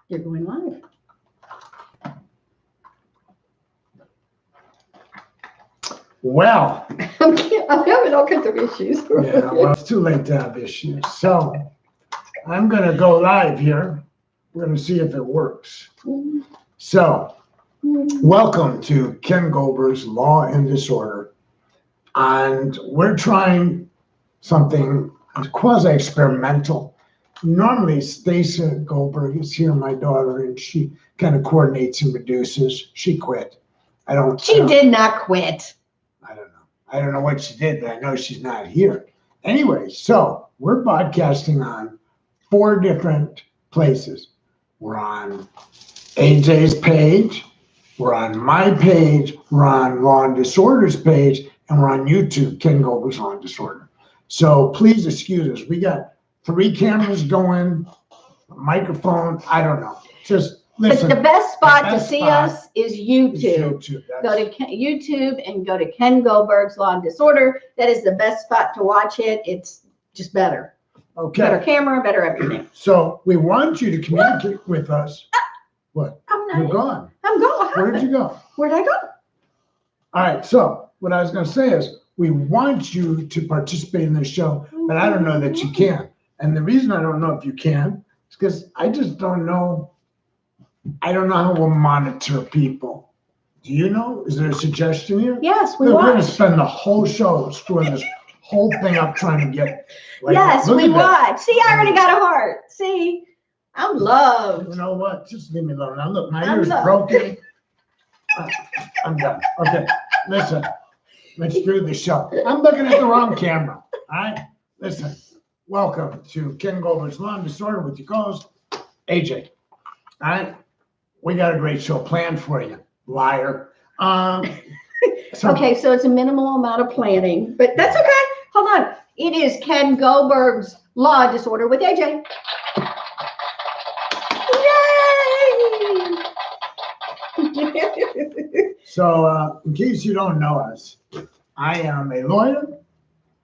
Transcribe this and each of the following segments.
You're going live. Well, I'm having all kinds of issues. yeah, well, it's too late to have issues. So I'm going to go live here. We're going to see if it works. So welcome to Ken Goldberg's Law and Disorder. And we're trying something quasi-experimental. Normally, Stacey Goldberg is here, my daughter, and she kind of coordinates and produces. She quit. She did not quit. I don't know what she did, but I know she's not here. Anyway, so we're broadcasting on 4 different places. We're on AJ's page, we're on my page, we're on Law and Disorder's page, and we're on YouTube, Ken Goldberg's Law and Disorder. So please excuse us. We got 3 cameras going, a microphone, I don't know. Just listen. But the best spot to see us is YouTube. Go to YouTube and go to Ken Goldberg's Law and Disorder. That is the best spot to watch it. It's just better. Okay. Better camera, better everything. So we want you to communicate with us. What? You're gone. I'm gone. Where did you go? Where'd I go? All right. So what I was going to say is we want you to participate in the show, but I don't know that you can. And the reason I don't know if you can is because I just don't know. I don't know how we'll monitor people. Do you know? Is there a suggestion here? Yes, we We're watch. going to spend the whole show screwing this whole thing up trying to get. Yes, look we at that. watch. See, I already got a heart. See, I'm loved. You know what? Just leave me alone. Now look, my I'm ear's loved. broken. I'm done. Okay, listen. Let's do the show. I'm looking at the wrong camera. All right, listen. Welcome to Ken Goldberg's Law and Disorder with your co-host, AJ. All right, we got a great show planned for you, liar. Okay, so it's a minimal amount of planning, but that's okay. Hold on. It is Ken Goldberg's Law and Disorder with AJ. Yay! So, in case you don't know us, I am a lawyer.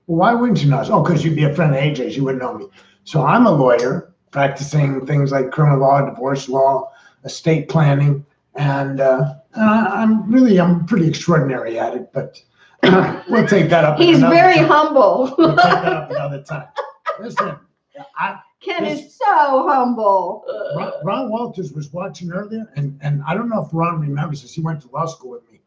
Well, why wouldn't you know us? Oh, because you'd be a friend of AJ's. You wouldn't know me. So I'm a lawyer practicing things like criminal law, divorce law, estate planning, and I'm pretty extraordinary at it. But we'll take that up. He's very time. humble. We'll take that up another time. Listen, Ken is so humble. Ron Walters was watching earlier, and I don't know if Ron remembers this. He went to law school with me.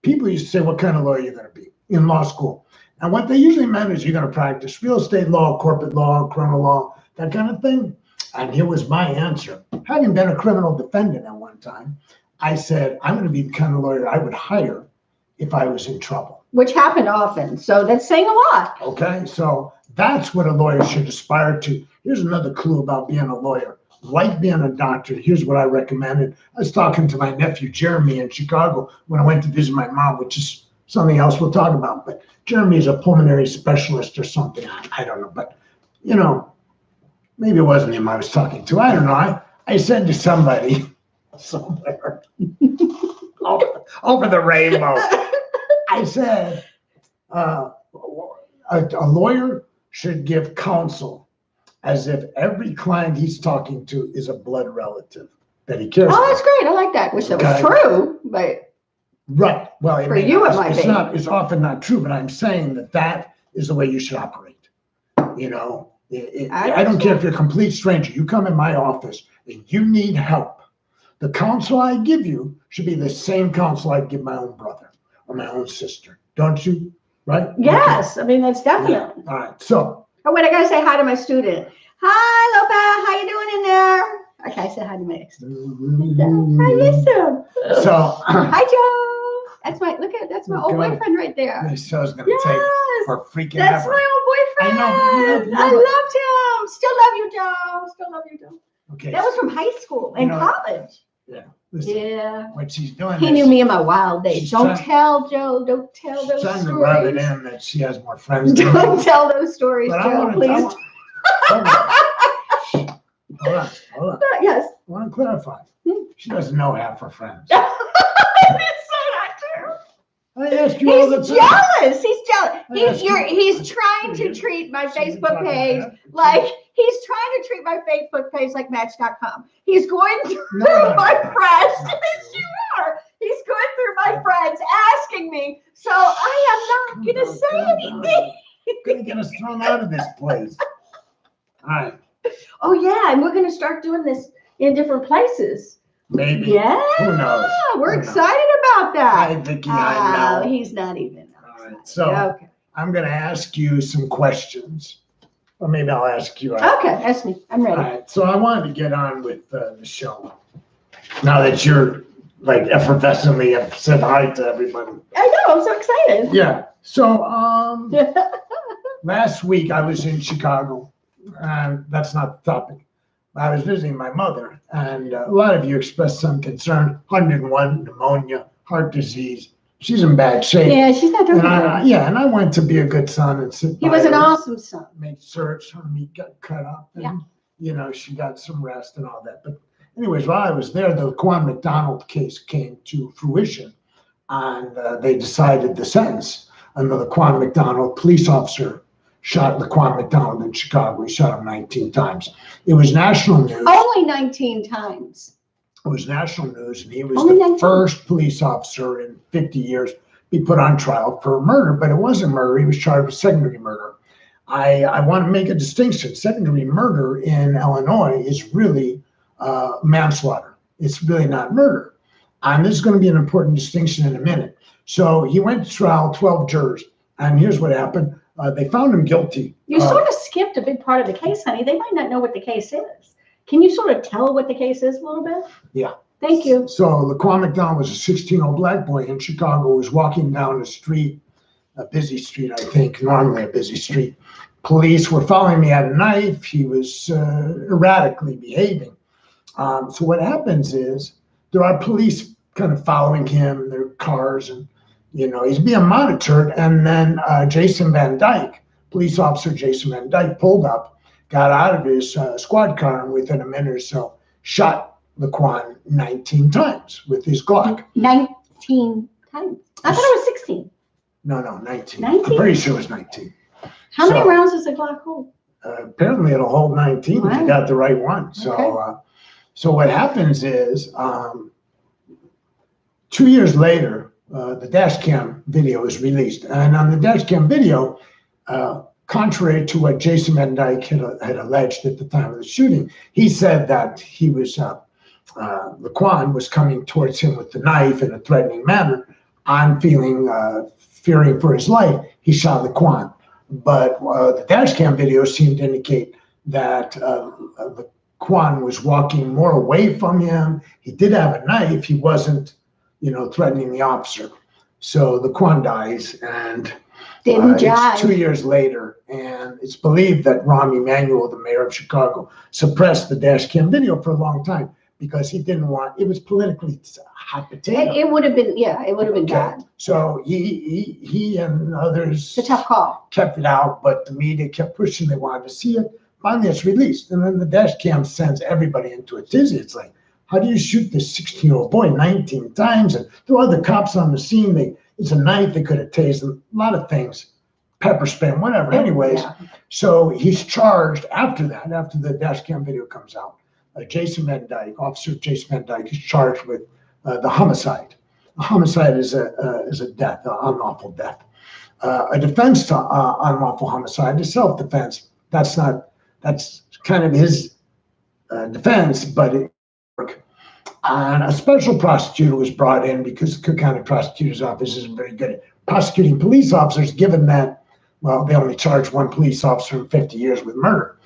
People used to say, what kind of lawyer you're going to be in law school? And what they usually meant is you're going to practice real estate law, corporate law, criminal law, that kind of thing. And here was my answer. Having been a criminal defendant at one time, I said, I'm going to be the kind of lawyer I would hire if I was in trouble. Which happened often. So that's saying a lot. Okay, so that's what a lawyer should aspire to. Here's another clue about being a lawyer. Like being a doctor, here's what I recommended. I was talking to my nephew, Jeremy, in Chicago when I went to visit my mom, which is something else we'll talk about. But Jeremy is a pulmonary specialist or something. I don't know. But, you know, maybe it wasn't him I was talking to. I don't know. I said to somebody somewhere over the rainbow, I said, a lawyer should give counsel as if every client he's talking to is a blood relative that he cares about. Oh, that's great. I like that. Wish that was true, but right. Well, for you it might be. It's often not true, but I'm saying that is the way you should operate. You know, I don't care if you're a complete stranger. You come in my office and you need help. The counsel I give you should be the same counsel I'd give my own brother or my own sister. Don't you? Right? Yes. Okay. I mean, that's definitely. Yeah. All right. So. Oh, wait, I got to say hi to my student. Hi, Lopa. How you doing in there? Okay, I said hi to my ex. I miss him. So. Hi, Joe. That's my old boyfriend right there. This show's going to take for freaking That's ever. my old boyfriend. I loved him. Still love you, Joe. Still love you, Joe. Okay. That was from high school and college. Yeah. Listen, yeah. What she's doing. He knew me in my wild days. Don't tell Joe. Don't tell those stories. Trying to rub it in that she has more friends. Don't tell those stories, Joe, please. Hold on. Yes. I want to clarify. She doesn't know half her friends. I didn't say that too. I ask you all the He's jealous. He's jealous. He's trying to treat my Facebook page like He's trying to treat my Facebook page like Match.com. He's going through my friends. Yes, you are. He's going through my friends asking me. So I am not going to say anything. Going to get us thrown out of this place. All right. Oh, yeah. And we're going to start doing this in different places. Maybe. Yeah. Who knows? We're excited about that. Hi, Vicki. I know. He's not even. All right. So Okay. I'm going to ask you some questions. Or maybe I'll ask you. Okay. Ask me. I'm ready. All right. So I wanted to get on with the show. Now that you're like effervescently have said hi to everybody. I know. I'm so excited. Yeah. So last week I was in Chicago. That's not the topic. I was visiting my mother, and a lot of you expressed some concern. 101, pneumonia, heart disease. She's in bad shape. Yeah, she's not doing good. And I went to be a good son and sit He by was an her, awesome son. make sure her meat got cut up, and she got some rest and all that. But anyways, while I was there, the Laquan McDonald case came to fruition, and they decided the sentence. And the Laquan McDonald police officer shot Laquan McDonald in Chicago. He shot him 19 times. It was national news. Only 19 times. It was national news, and he was Only the 19? first police officer in 50 years to be put on trial for murder, but it wasn't murder. He was charged with second-degree murder. I want to make a distinction. Second-degree murder in Illinois is really manslaughter. It's really not murder. And this is going to be an important distinction in a minute. So he went to trial, 12 jurors, and here's what happened. They found him guilty. You sort of skipped a big part of the case, honey. They might not know what the case is. Can you sort of tell what the case is a little bit? Yeah. Thank you. So Laquan McDonald was a 16-year-old black boy in Chicago who was walking down the street, a busy street, I think, normally a busy street. Police were following me at a knife. He was erratically behaving. So what happens is there are police kind of following him, their cars, and he's being monitored. And then Jason Van Dyke, police officer Jason Van Dyke, pulled up, got out of his squad car, and within a minute or so shot Laquan 19 times with his Glock. 19 times. I thought it was 16. No, 19. 19? I'm pretty sure it was 19. How many rounds does a Glock hold? Apparently it'll hold 19 if you got the right one. So, Okay. So what happens is 2 years later, the dash cam video is released. And on the dash cam video, contrary to what Jason Van Dyke had alleged at the time of the shooting, he said that he was, Laquan was coming towards him with the knife in a threatening manner. I'm fearing for his life. He shot Laquan. But the dash cam video seemed to indicate that Laquan was walking more away from him. He did have a knife. He wasn't, threatening the officer. So Laquan dies, and it's 2 years later, and it's believed that Rahm Emanuel, the mayor of Chicago, suppressed the dash cam video for a long time because he didn't want, it was politically hot potato. It would have been, it would have been bad. So he and others It's a tough call. kept it out, but the media kept pushing. They wanted to see it. Finally, it's released, and then the dash cam sends everybody into a tizzy. It's like, how do you shoot this 16-year-old boy 19 times? And there were other cops on the scene. It's a knife. They could have tased him. A lot of things, pepper spray, whatever. Anyways, so he's charged after that, after the dash cam video comes out. Jason Van Dyke, Officer Jason Van Dyke, is charged with the homicide. A homicide is a death, an unlawful death. A defense to unlawful homicide is self-defense. That's kind of his defense, but and a special prosecutor was brought in because the Cook County Prosecutor's Office isn't very good at prosecuting police officers, given that, well, they only charged one police officer in 50 years with murder.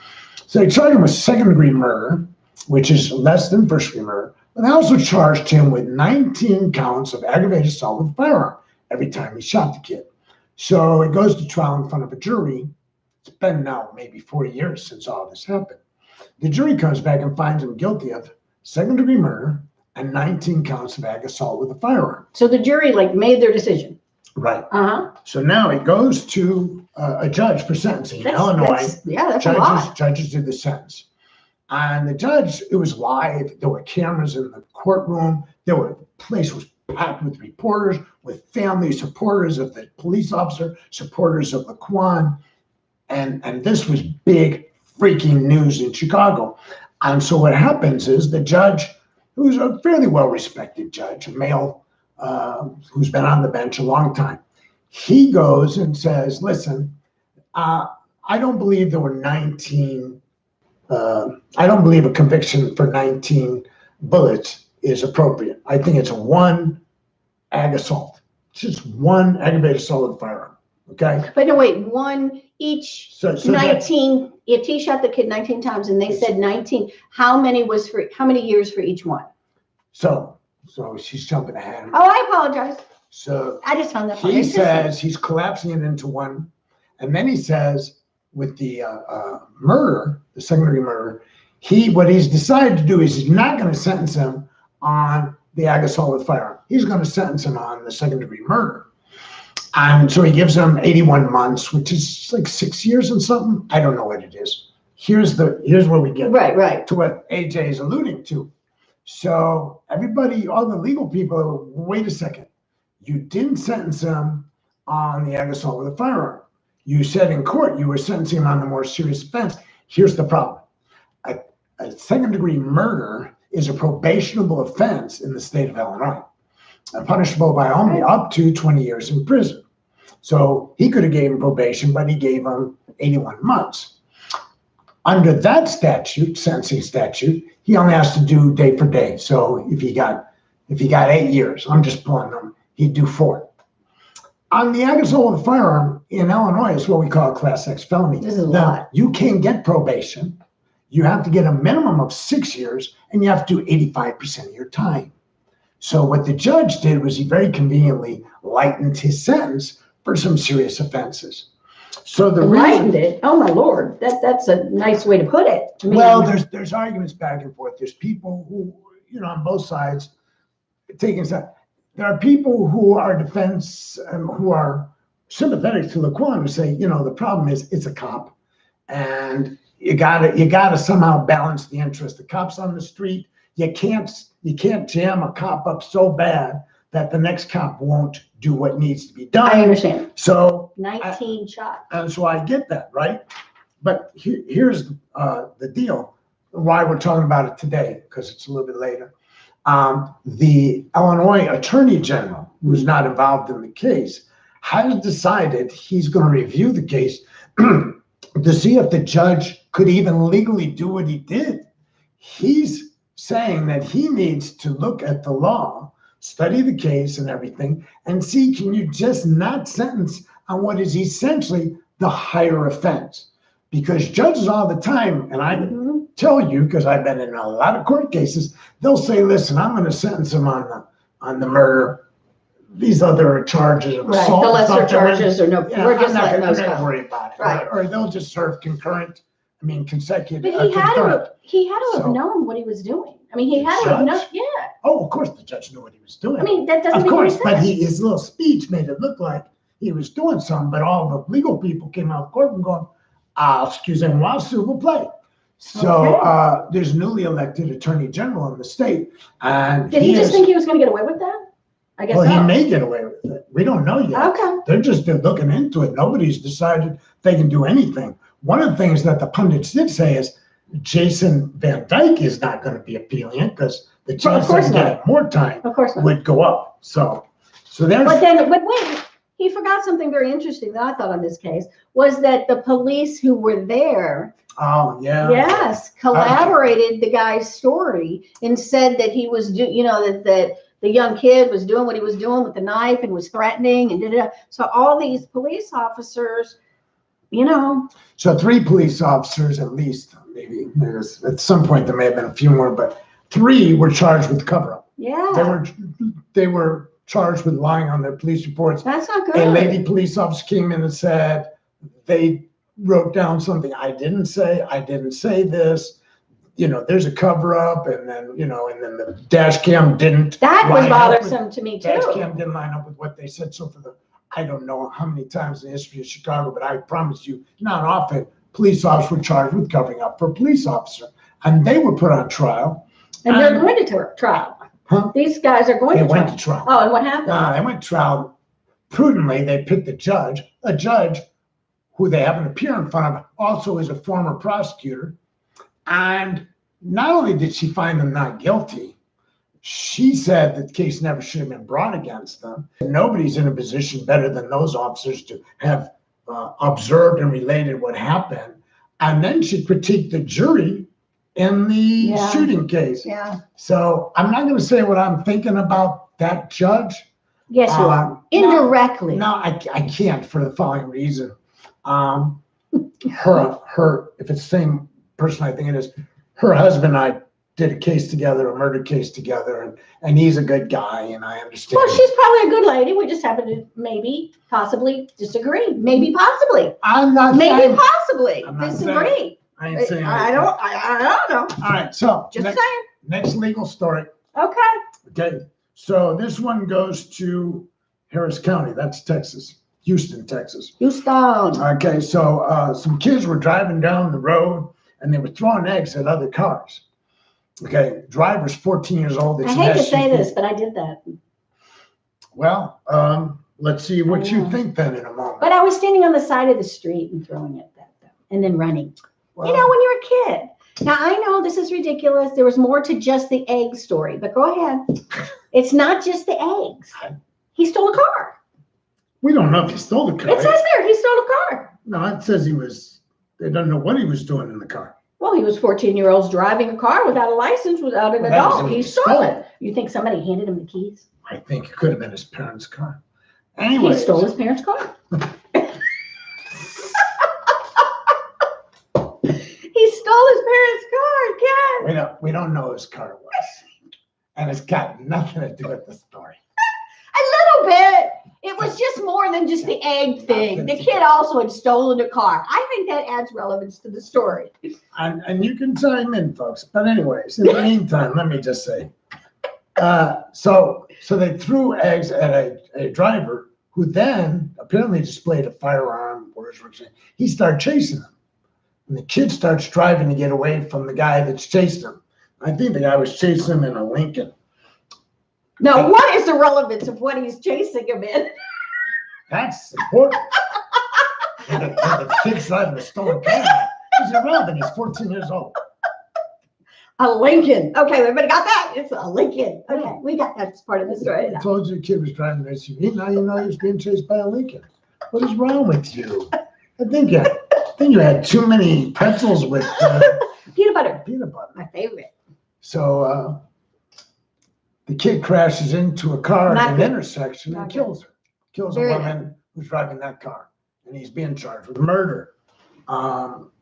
So they charged him with second-degree murder, which is less than first-degree murder. And they also charged him with 19 counts of aggravated assault with a firearm every time he shot the kid. So it goes to trial in front of a jury. It's been now maybe 4 years since all this happened. The jury comes back and finds him guilty of second-degree murder and 19 counts of ag assault with a firearm. So the jury made their decision. Right. So now it goes to a judge for sentencing in Illinois. That's a lot. Judges did the sentence. And the judge, it was live. There were cameras in the courtroom. The place was packed with reporters, with family, supporters of the police officer, supporters of Laquan. And this was big freaking news in Chicago. And so what happens is the judge, who's a fairly well-respected judge, a male who's been on the bench a long time, he goes and says, listen, I don't believe there were 19, I don't believe a conviction for 19 bullets is appropriate. I think it's one ag assault, just one aggravated assault with a firearm, okay? But no, wait, one each, So 19, if he shot the kid 19 times and they said 19, how many years for each one? So she's jumping ahead. Oh, I apologize. So I just found that he says he's collapsing it into one, and then he says with the murder, the second-degree murder, what he's decided to do is he's not going to sentence him on the ag assault with firearm. He's going to sentence him on the second-degree murder, and so he gives him 81 months, which is like 6 years and something. I don't know what it is. Here's where we get right to what AJ is alluding to. So everybody, all the legal people, are, wait a second. You didn't sentence him on the ag assault with a firearm. You said in court you were sentencing him on the more serious offense. Here's the problem. A second-degree murder is a probationable offense in the state of Illinois, and punishable by only up to 20 years in prison. So he could have gave him probation, but he gave him 81 months. Under that statute, sentencing statute, he only has to do day for day. So if he got 8 years, I'm just pulling them, he'd do 4. On the ag assault with a firearm in Illinois is what we call a Class X felony. This is a lot. You can't get probation. You have to get a minimum of 6 years, and you have to do 85% of your time. So what the judge did was he very conveniently lightened his sentence for some serious offenses. So the lightened it. Oh my Lord, that's a nice way to put it. I mean, well, there's arguments back and forth. There's people who, on both sides taking side. There are people who are defense, who are sympathetic to Laquan, who say, the problem is it's a cop, and you gotta somehow balance the interest. The cop's on the street. You can't jam a cop up so bad that the next cop won't do what needs to be done. I understand. So 19 shots. And so I get that, right? But here's the deal, why we're talking about it today, because it's a little bit later. The Illinois Attorney General, who's not involved in the case, has decided he's going to review the case to see if the judge could even legally do what he did. He's saying that he needs to look at the law, study the case and everything, and see, can you just not sentence on what is essentially the higher offense? Because judges all the time, and I tell you, because I've been in a lot of court cases, they'll say, listen, I'm going to sentence him on the murder. These other charges of assault. The lesser charges or no, we're just letting those go. go. Worry about it. Right. Or they'll just serve consecutive. But he had to have known what he was doing. I mean, he had to have known, yeah. Oh, of course the judge knew what he was doing. I mean, that doesn't of make course, any sense. but his little speech made it look like he was doing something, but all the legal people came out of court and going, excuse me, while civil play. So there's a newly elected attorney general in the state. And did he just think he was going to get away with that? I guess he may get away with it. We don't know yet. Okay. They're looking into it. Nobody's decided they can do anything. One of the things that the pundits did say is Jason Van Dyke is not going to be appealing it because the chance of getting more time would go up. So there's. But wait, he forgot something very interesting that I thought on this case was that the police who were there. Oh, yeah. Yes, collaborated the guy's story and said that he was, that the young kid was doing what he was doing with the knife and was threatening and da-da-da. So all these police officers, So 3 police officers at least, maybe at some point there may have been a few more, but 3 were charged with cover-up. Yeah. They were charged with lying on their police reports. That's not good. A lady police officer came in and said they wrote down something I didn't say this. There's a cover up, and then the dash cam didn't. That was bothersome to me too. Dash cam didn't line up with what they said. So I don't know how many times in the history of Chicago, but I promise you, not often, police officers were charged with covering up for a police officer, and they were put on trial. And they're going to trial. Huh? These guys are going to trial. They went to trial. Oh, and what happened? They went to trial. Prudently, they picked a judge who they happen to appear in front of, also is a former prosecutor. And not only did she find them not guilty, she said that the case never should have been brought against them. Nobody's in a position better than those officers to have observed and related what happened. And then she critiqued the jury in the shooting case. Yeah. So I'm not going to say what I'm thinking about that judge. Yes, you are. Indirectly. No, I can't for the following reason. Her, if it's the same person I think it is, her husband and I did a case together, a murder case together, and he's a good guy, and I understand. Well, she's probably a good lady. We just happen to maybe, possibly disagree. Maybe, possibly. I'm not Maybe, saying, possibly I'm not disagree. I ain't saying I don't know. All right, so Just saying. next legal story. Okay. So this one goes to Harris County. That's Texas, Houston, Texas. Houston. Okay, so some kids were driving down the road and they were throwing eggs at other cars. Okay, driver's 14 years old. I hate to say this, but I did that. Well, let's see what you think then in a moment. But I was standing on the side of the street and throwing it at them and then running. Well, You know, when you're a kid. Now, I know this is ridiculous. There was more to just the egg story, but go ahead. It's not just the eggs. He stole a car. we don't know if he stole the car. It says there, he stole a car. No, it says they don't know what he was doing in the car. Well, he was 14-year-olds driving a car without a license, without an Well, that was adult. when He he stole stole it. You think somebody handed him the keys? I think it could have been his parents' car. He Anyway, stole his parents' car. He stole his parents' car, Ken. we don't know whose car it was. And it's got nothing to do with the story. A little bit. It was just more than just the egg thing. The kid also had stolen a car. I think that adds relevance to the story. And you can chime in, folks. But anyways, in the meantime, let me just say. So they threw eggs at a driver who then apparently displayed a firearm. He started chasing them. And the kid starts driving to get away from the guy that's chasing him. I think the guy was chasing him in a Lincoln. Now, what is the relevance of what he's chasing him in? That's important. And the kid's driving a stolen car. He's irrelevant. He's 14 years old. A Lincoln. Okay, everybody got that? It's a Lincoln. Okay, we got that as part of the story I now. told you the kid was driving an SUV. Now you know he was being chased by a Lincoln. What is wrong with you? I think you had too many pretzels with Peanut butter. peanut butter. My favorite. So the kid crashes into a car Not at an good. intersection and Not kills her. Kills Very a woman who's driving that car. And he's being charged with murder.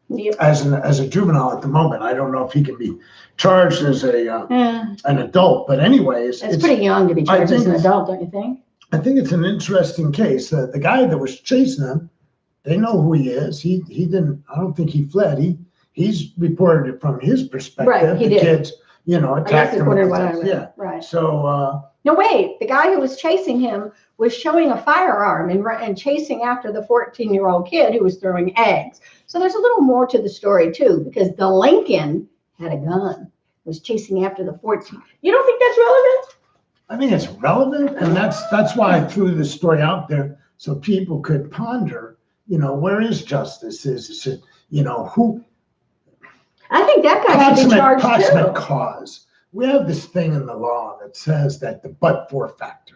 Yep. As a juvenile at the moment. I don't know if he can be charged as an adult. But anyways, It's pretty young to be charged as an adult, don't you think? I think it's an interesting case. The guy that was chasing him, they know who he is. He didn't. I don't think he fled. He's reported it from his perspective. Right, he the did. Kids, attacked him. Reported what I read. Yeah. Right. So No, wait. The guy who was chasing him was showing a firearm and chasing after the 14-year-old kid who was throwing eggs. So there's a little more to the story too, because the Lincoln had a gun, was chasing after the 14. You don't think that's relevant? I think it's relevant, and that's why I threw this story out there so people could ponder. Where is justice? Is it who? I think that guy should be charged Proximate too. cause. We have this thing in the law that says that the but-for factor.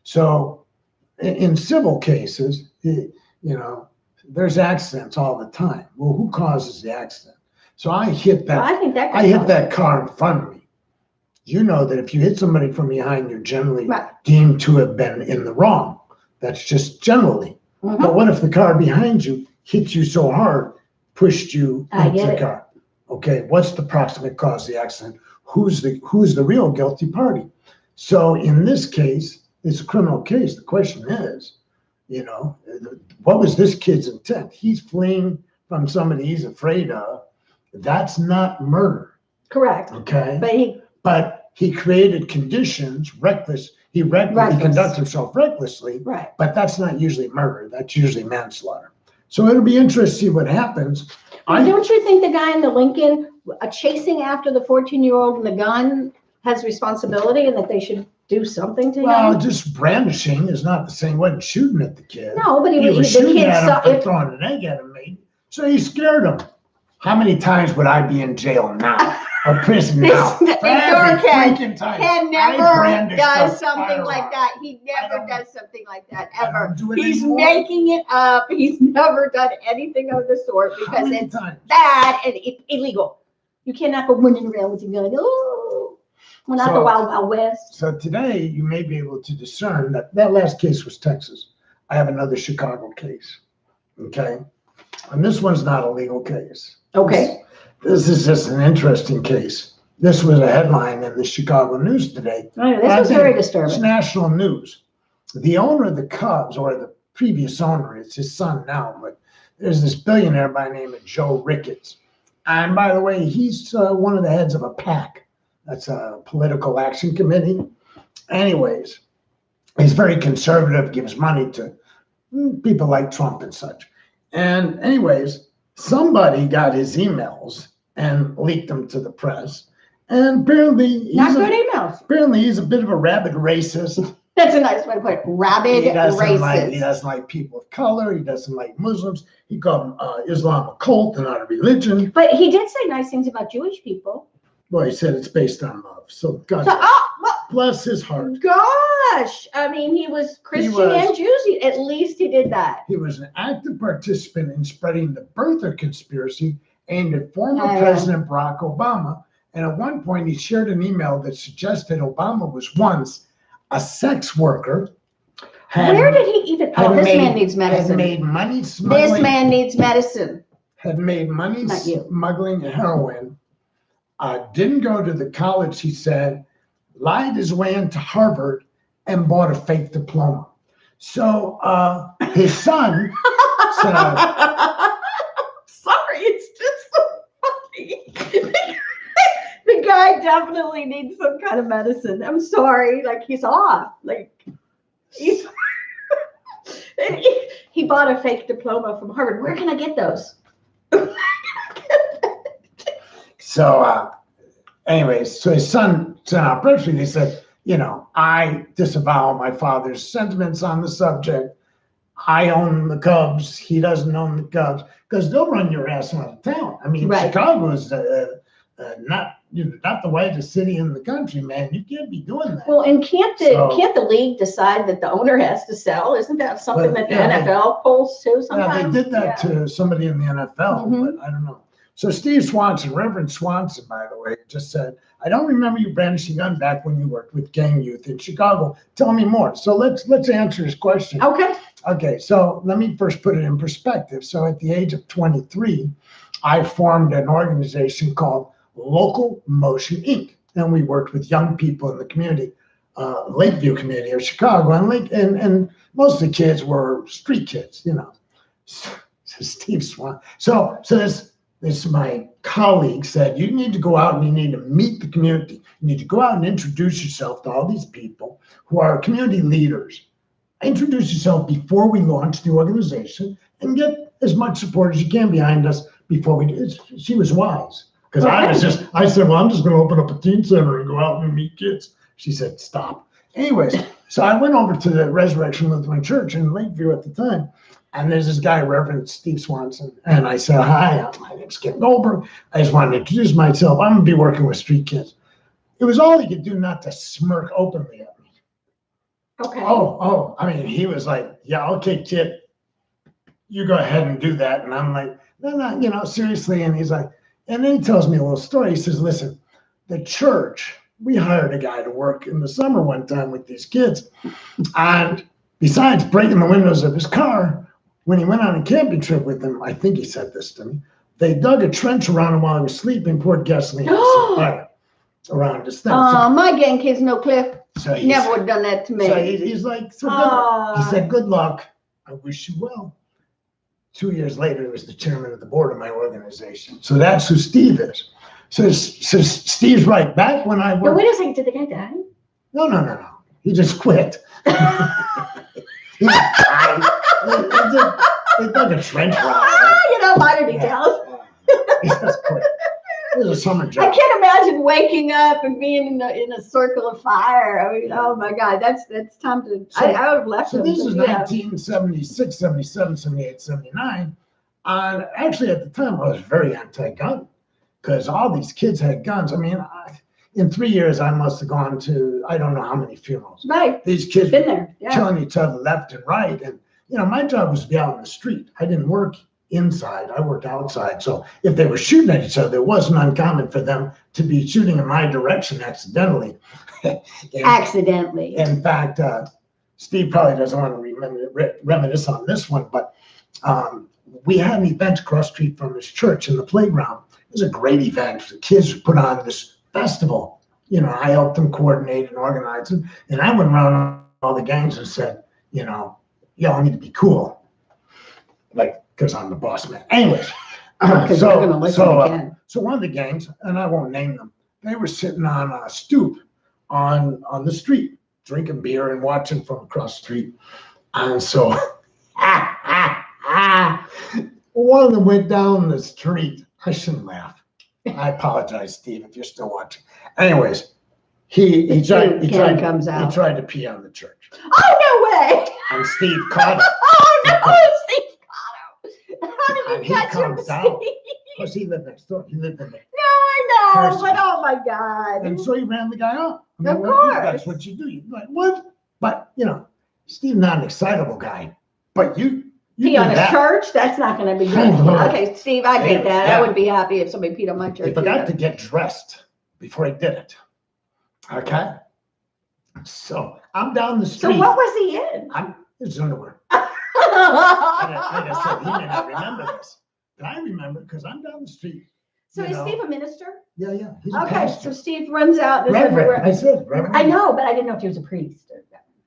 So in civil cases, there's accidents all the time. Well, who causes the accident? So I hit that. Well, I think that guy I hit caused that car in front of me. You know that if you hit somebody from behind, you're generally Right. deemed to have been in the wrong. That's just generally. Mhm. But what if the car behind you hit you so hard, pushed you I into get the it. car? Okay, what's the proximate cause of the accident? Who's the real guilty party? So in this case, it's a criminal case. The question is, what was this kid's intent? He's fleeing from somebody he's afraid of. That's not murder. Correct. Okay. But he created conditions, reckless. He conducted himself recklessly, right. but that's not usually murder. That's usually manslaughter. So it'll be interesting to see what happens. Don't you think the guy in the Lincoln chasing after the 14-year-old in the gun has responsibility and that they should do something to Well, him? just brandishing is not the same. He wasn't shooting at the kid. No, but He was the shooting kid at him saw for if throwing an egg at him, maybe. So he scared him. How many times would I be in jail now or prison now? This- For every your Ken- freaking time. Ken I never brandished does a something firearm. like that. He never don't- does something like that I ever. don't do it He's anymore. making it up. He's never done anything of the sort How because many it's times? bad and illegal. You cannot go running around with a gun. Oh, we're not the So- Wild Wild West. So today you may be able to discern that last case was Texas. I have another Chicago case. Okay. And this one's not a legal case. Okay. This is just an interesting case. This was a headline in the Chicago News today. This was very It's disturbing. national news. The owner of the Cubs, or the previous owner, it's his son now, but there's this billionaire by the name of Joe Ricketts. And by the way, he's one of the heads of a PAC. That's a political action committee. Anyways, he's very conservative, gives money to people like Trump and such. And anyways, somebody got his emails and leaked them to the press. And apparently Not good emails. he's a bit of a rabid racist. That's a nice way to put it. Rabid He doesn't racist. like people of color. He doesn't like Muslims. He called Islam a cult and not a religion. But he did say nice things about Jewish people. Well, he said it's based on love. So God So, bless his heart. gosh. I mean, he was Christian was. and Jews. At least he did that. He was an active participant in spreading the birther conspiracy aimed at former I know. President Barack Obama. And at one point, he shared an email that suggested Obama was once a sex worker. Where did he even? Oh, this man needs Had medicine. made money smuggling. This man needs medicine. Had made money Not you. smuggling heroin. Didn't go to the college, he said, lied his way into Harvard and bought a fake diploma. So his son said, Sorry, it's just so funny. The guy definitely needs some kind of medicine. I'm sorry, like he's off. Like he's he bought a fake diploma from Harvard. Where can I get those? so anyways, so his son sent out a press release. He said, I disavow my father's sentiments on the subject. I own the Cubs. He doesn't own the Cubs because they'll run your ass out of town. I mean, Right. Chicago is not the whitest city in the country, man. You can't be doing that. Well, and can't So- the league decide that the owner has to sell? Isn't that something But, that the yeah, NFL pulls too Yeah, sometimes? they did that to somebody in the NFL, Mhm. but I don't know. So Steve Swanson, Reverend Swanson, by the way, just said, I don't remember you brandishing a gun back when you worked with gang youth in Chicago. Tell me more. So let's answer his question. Okay. Okay, so let me first put it in perspective. So at the age of 23, I formed an organization called Local Motion Inc. And we worked with young people in the community, Lakeview community of Chicago, and most of the kids were street kids, So Steve Swan. So this my colleague said, you need to go out and you need to meet the community. You need to go out and introduce yourself to all these people who are community leaders. Introduce yourself before we launch the organization and get as much support as you can behind us before we do. She was wise because I said, well, I'm just going to open up a teen center and go out and meet kids. She said, stop. Anyways, so I went over to the Resurrection Lutheran Church in Lakeview at the time. And there's this guy, Reverend Steve Swanson. And I said, hi, my name's Ken Goldberg. I just wanted to introduce myself. I'm going to be working with street kids. It was all he could do not to smirk openly at me. Okay. Oh, I mean, he was like, yeah, okay, kid, you go ahead and do that. And I'm like, no, seriously. And he's like, and then he tells me a little story. He says, listen, the church, we hired a guy to work in the summer one time with these kids. And besides breaking the windows of his car, when he went on a camping trip with them, I think he said this to me, they dug a trench around him while he was sleeping, poured gasoline on some fire around his thing. My gang kids, no Cliff, So he's- never would have done that to me. So he's like, he said, good luck. I wish you well. 2 years later, he was the chairman of the board of my organization. So that's who Steve is. So Steve's right. Back when I No, worked. wait a second. Did the guy die? No. He just quit. He dug a trench around him. Minor details. He just quit. was a summer I job. can't imagine waking up and being in a circle of fire. I mean, oh my God, that's time to. So- I would have left So them. this but is yeah. 1976, 77, 78, 79. Actually, at the time, I was very anti-gun because all these kids had guns. I mean, in 3 years, I must have gone to, I don't know how many funerals. Right, These kids been were there. Yeah. killing each other left and right. And, my job was to be out in the street. I didn't work inside. I worked outside. So if they were shooting at each other, it wasn't uncommon for them to be shooting in my direction accidentally. Accidentally. In fact, Steve probably doesn't want to reminisce on this one, but we had an event across the street from his church in the playground. It was a great event. The kids put on this festival. I helped them coordinate and organize it. And I went around all the gangs and said, y'all need to be cool. Like, because I'm the boss man. Anyways, Because we're going to listen again. so one of the gangs, and I won't name them, they were sitting on a stoop on the street, drinking beer and watching from across the street. And so one of them went down the street. I shouldn't laugh. I apologize, Steve, if you're still watching. Anyways, he tried to pee on the church. Oh, no way. And Steve caught him. Oh, no, Steve caught him. How And did he you catch him, comes Steve? out. Because he lived next door. He lived in there. No, I know, Person. but oh my God. And so he ran the guy off. Of course. That's what you do. You're like, what? But, Steve's not an excitable guy. But you Pee do on a that. church? That's not going to be good. Okay, Steve, I get that. Yeah. I would be happy if somebody peed on my church. He forgot to get dressed before he did it. Okay? So I'm down the So street. what was he in? His underwear. Like I said, he may not remember this. But I remember because I'm down the street. So is Steve a minister? Yeah. He's a Okay, pastor. so Steve runs out. There's Reverend. everywhere. I said Reverend. I know, but I didn't know if he was a priest.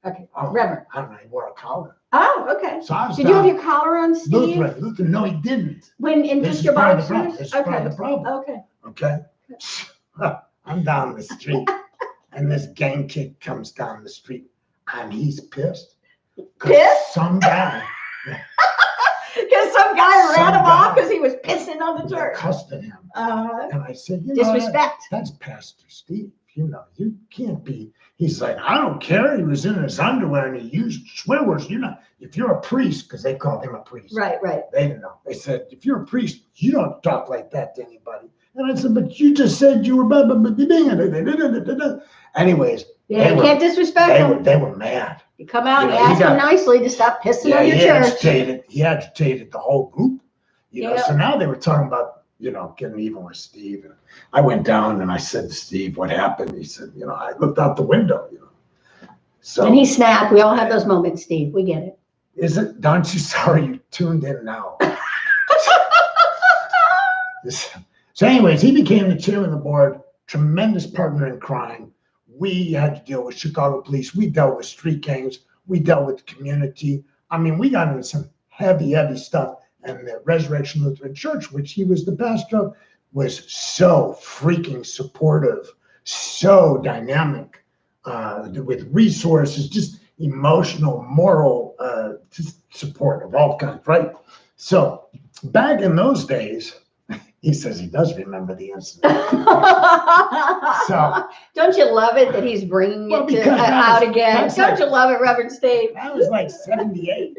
Okay, Oh, Reverend. I don't know. He wore a collar. Oh, okay. So I was Did you have down- your collar on, Steve? Lutheran. No, he didn't. When in This just is your part of the problem. boxers? This is part of the problem. Okay. Okay. I'm down the street, and this gang kid comes down the street, and he's pissed. 'Cause Pissed? Some guy Because some guy ran Some him guy. off because he was pissing on the church. accosted him, Uh, and I said, disrespect. that's Pastor Steve. You can't be. He's like, I don't care. He was in his underwear and he used swear words. If you're a priest, because they called him a priest. Right. They didn't know. They said, if you're a priest, you don't talk like that to anybody. And I said, but you just said you were blah, blah, blah, blah, blah. Anyways, Yeah, you can't disrespect him. they were mad. You come out and he ask got- him nicely to stop pissing Yeah, on your he church. agitated the whole group. Yeah. So now they were talking about, getting even with Steve. And I went down and I said to Steve, what happened? He said, I looked out the window, So And he snapped. We all have those moments, Steve. We get it. aren't you sorry you tuned in now? So anyways, he became the chairman of the board, tremendous partner in crime. We had to deal with Chicago police. We dealt with street gangs. We dealt with the community. I mean, we got into some heavy stuff. And the Resurrection Lutheran Church, which he was the pastor of, was so freaking supportive, so dynamic, with resources, just emotional, moral just support of all kinds, right? So back in those days, he says he does remember the incident. So don't you love it that he's bringing Well, it because out again? that's Don't like- you love it, Reverend Steve? that was like 78.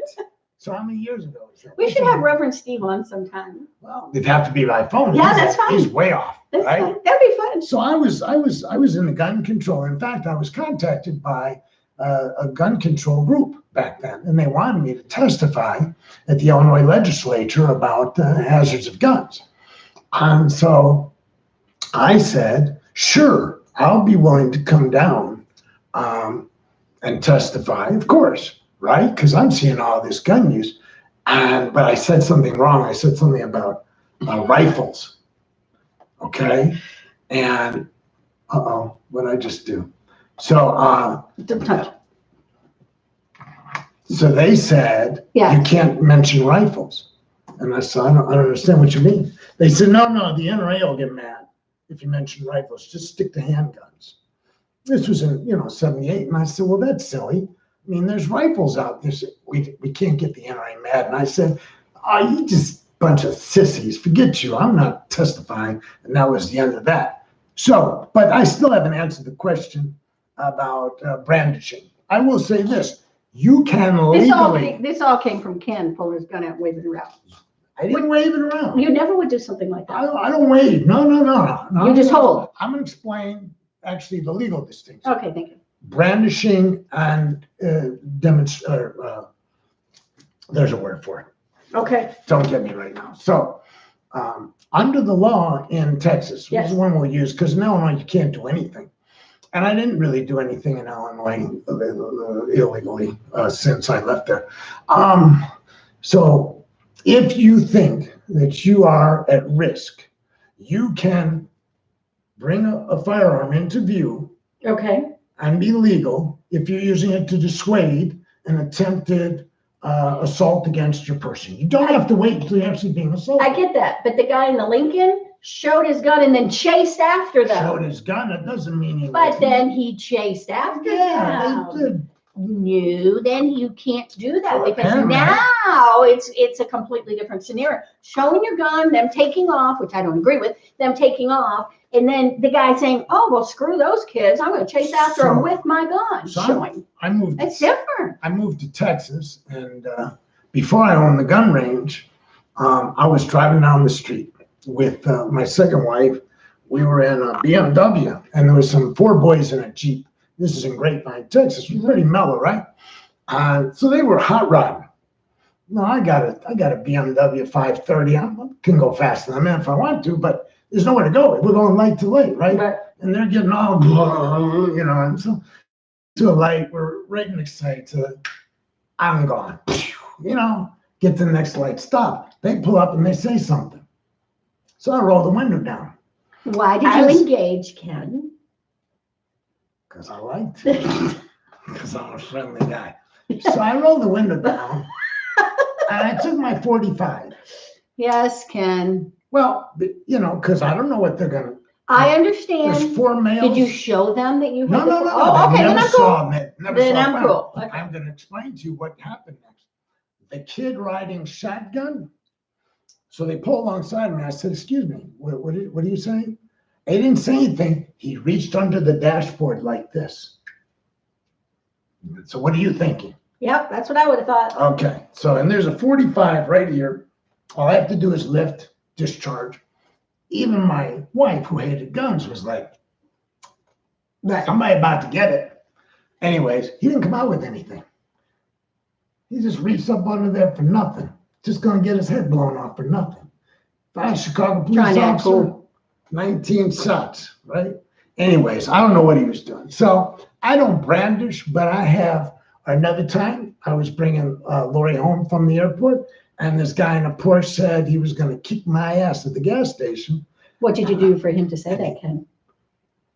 So how many years ago was that? We should have Reverend Steve on sometime. Well, it'd have to be by phone. Yeah, that's fine. He's way off. That's right? fine. That'd be fun. So I was in the gun control. In fact, I was contacted by a gun control group back then, and they wanted me to testify at the Illinois legislature about hazards of guns. And so I said, sure, I'll be willing to come down and testify, of course, right? Because I'm seeing all this gun use. But I said something wrong. I said something about rifles. Okay. And what'd I just do? So Don't touch. so they said, Yeah. you can't mention rifles. And I said, I don't understand what you mean. They said, no, the NRA will get mad if you mention rifles. Just stick to handguns. This was in 78. And I said, well, that's silly. I mean, there's rifles out there. We can't get the NRA mad. And I said, you just bunch of sissies. Forget you. I'm not testifying. And that was the end of that. So, but I still haven't answered the question about brandishing. I will say this. You can legally. This all came from Ken pulling his gun out and waving it around. I didn't wave it around. You never would do something like that. I don't wave. No. You just hold. I'm going to explain actually the legal distinction. Okay, thank you. Brandishing and there's a word for it. Okay. Don't get me right now. So, under the law in Texas, which Yes. is one we'll use, because in Illinois you can't do anything. And I didn't really do anything in Illinois illegally since I left there. So if you think that you are at risk, you can bring a firearm into view Okay. and be legal if you're using it to dissuade an attempted assault against your person. You don't have to wait until you're actually being assaulted. I get that, but the guy in the Lincoln showed his gun and then chased after them. Showed his gun, it doesn't mean he But was- then he chased after Yeah, them. they did. No, then you can't do that Well, because apparently. now it's a completely different scenario. Showing your gun, them taking off, which I don't agree with, them taking off, and then the guy saying, "Oh, well, screw those kids. I'm going to chase after them So- with my gun." so Showing. I moved. It's different. I moved to Texas, and before I owned the gun range, I was driving down the street with my second wife. We were in a BMW, and there was some 4 boys in a Jeep. This is in Grapevine, Texas. It was pretty mellow, right? So they were hot rodding. No, I got a BMW 530. I can go faster than that if I want to, but there's nowhere to go. We're going light to light, right? But And they're getting all, and so to a light, we're right next light to, I'm gone. Get to the next light, stop. They pull up and they say something. So I roll the window down why did As- you engage, Ken? because I like to, because I'm a friendly guy. So I roll the window down and I took my 45. Yes, Ken. Well, because I don't know what they're going to, I there's understand. 4 males. Did you show them that you had No, the- no, no. Oh, they okay, then never I'm cool. saw me, never Then saw I'm them. cool. Okay. I'm going to explain to you what happened next. The kid riding shotgun. So they pull alongside me. I said, "Excuse me, what are you saying?" He didn't say anything. He reached under the dashboard like this. So what are you thinking? Yep, that's what I would have thought. Okay. So, and there's a 45 right here. All I have to do is lift, discharge. Even my wife, who hated guns, was like, somebody about to get it. Anyways, he didn't come out with anything. He just reached up under there for nothing. Just gonna get his head blown off for nothing. Fast Chicago police Trying to act officer, cool. 19 shots, right? Anyways, I don't know what he was doing. So I don't brandish, but I have another time. I was bringing Lori home from the airport, and this guy in a Porsche said he was gonna kick my ass at the gas station. What did you do for him to say that, Ken?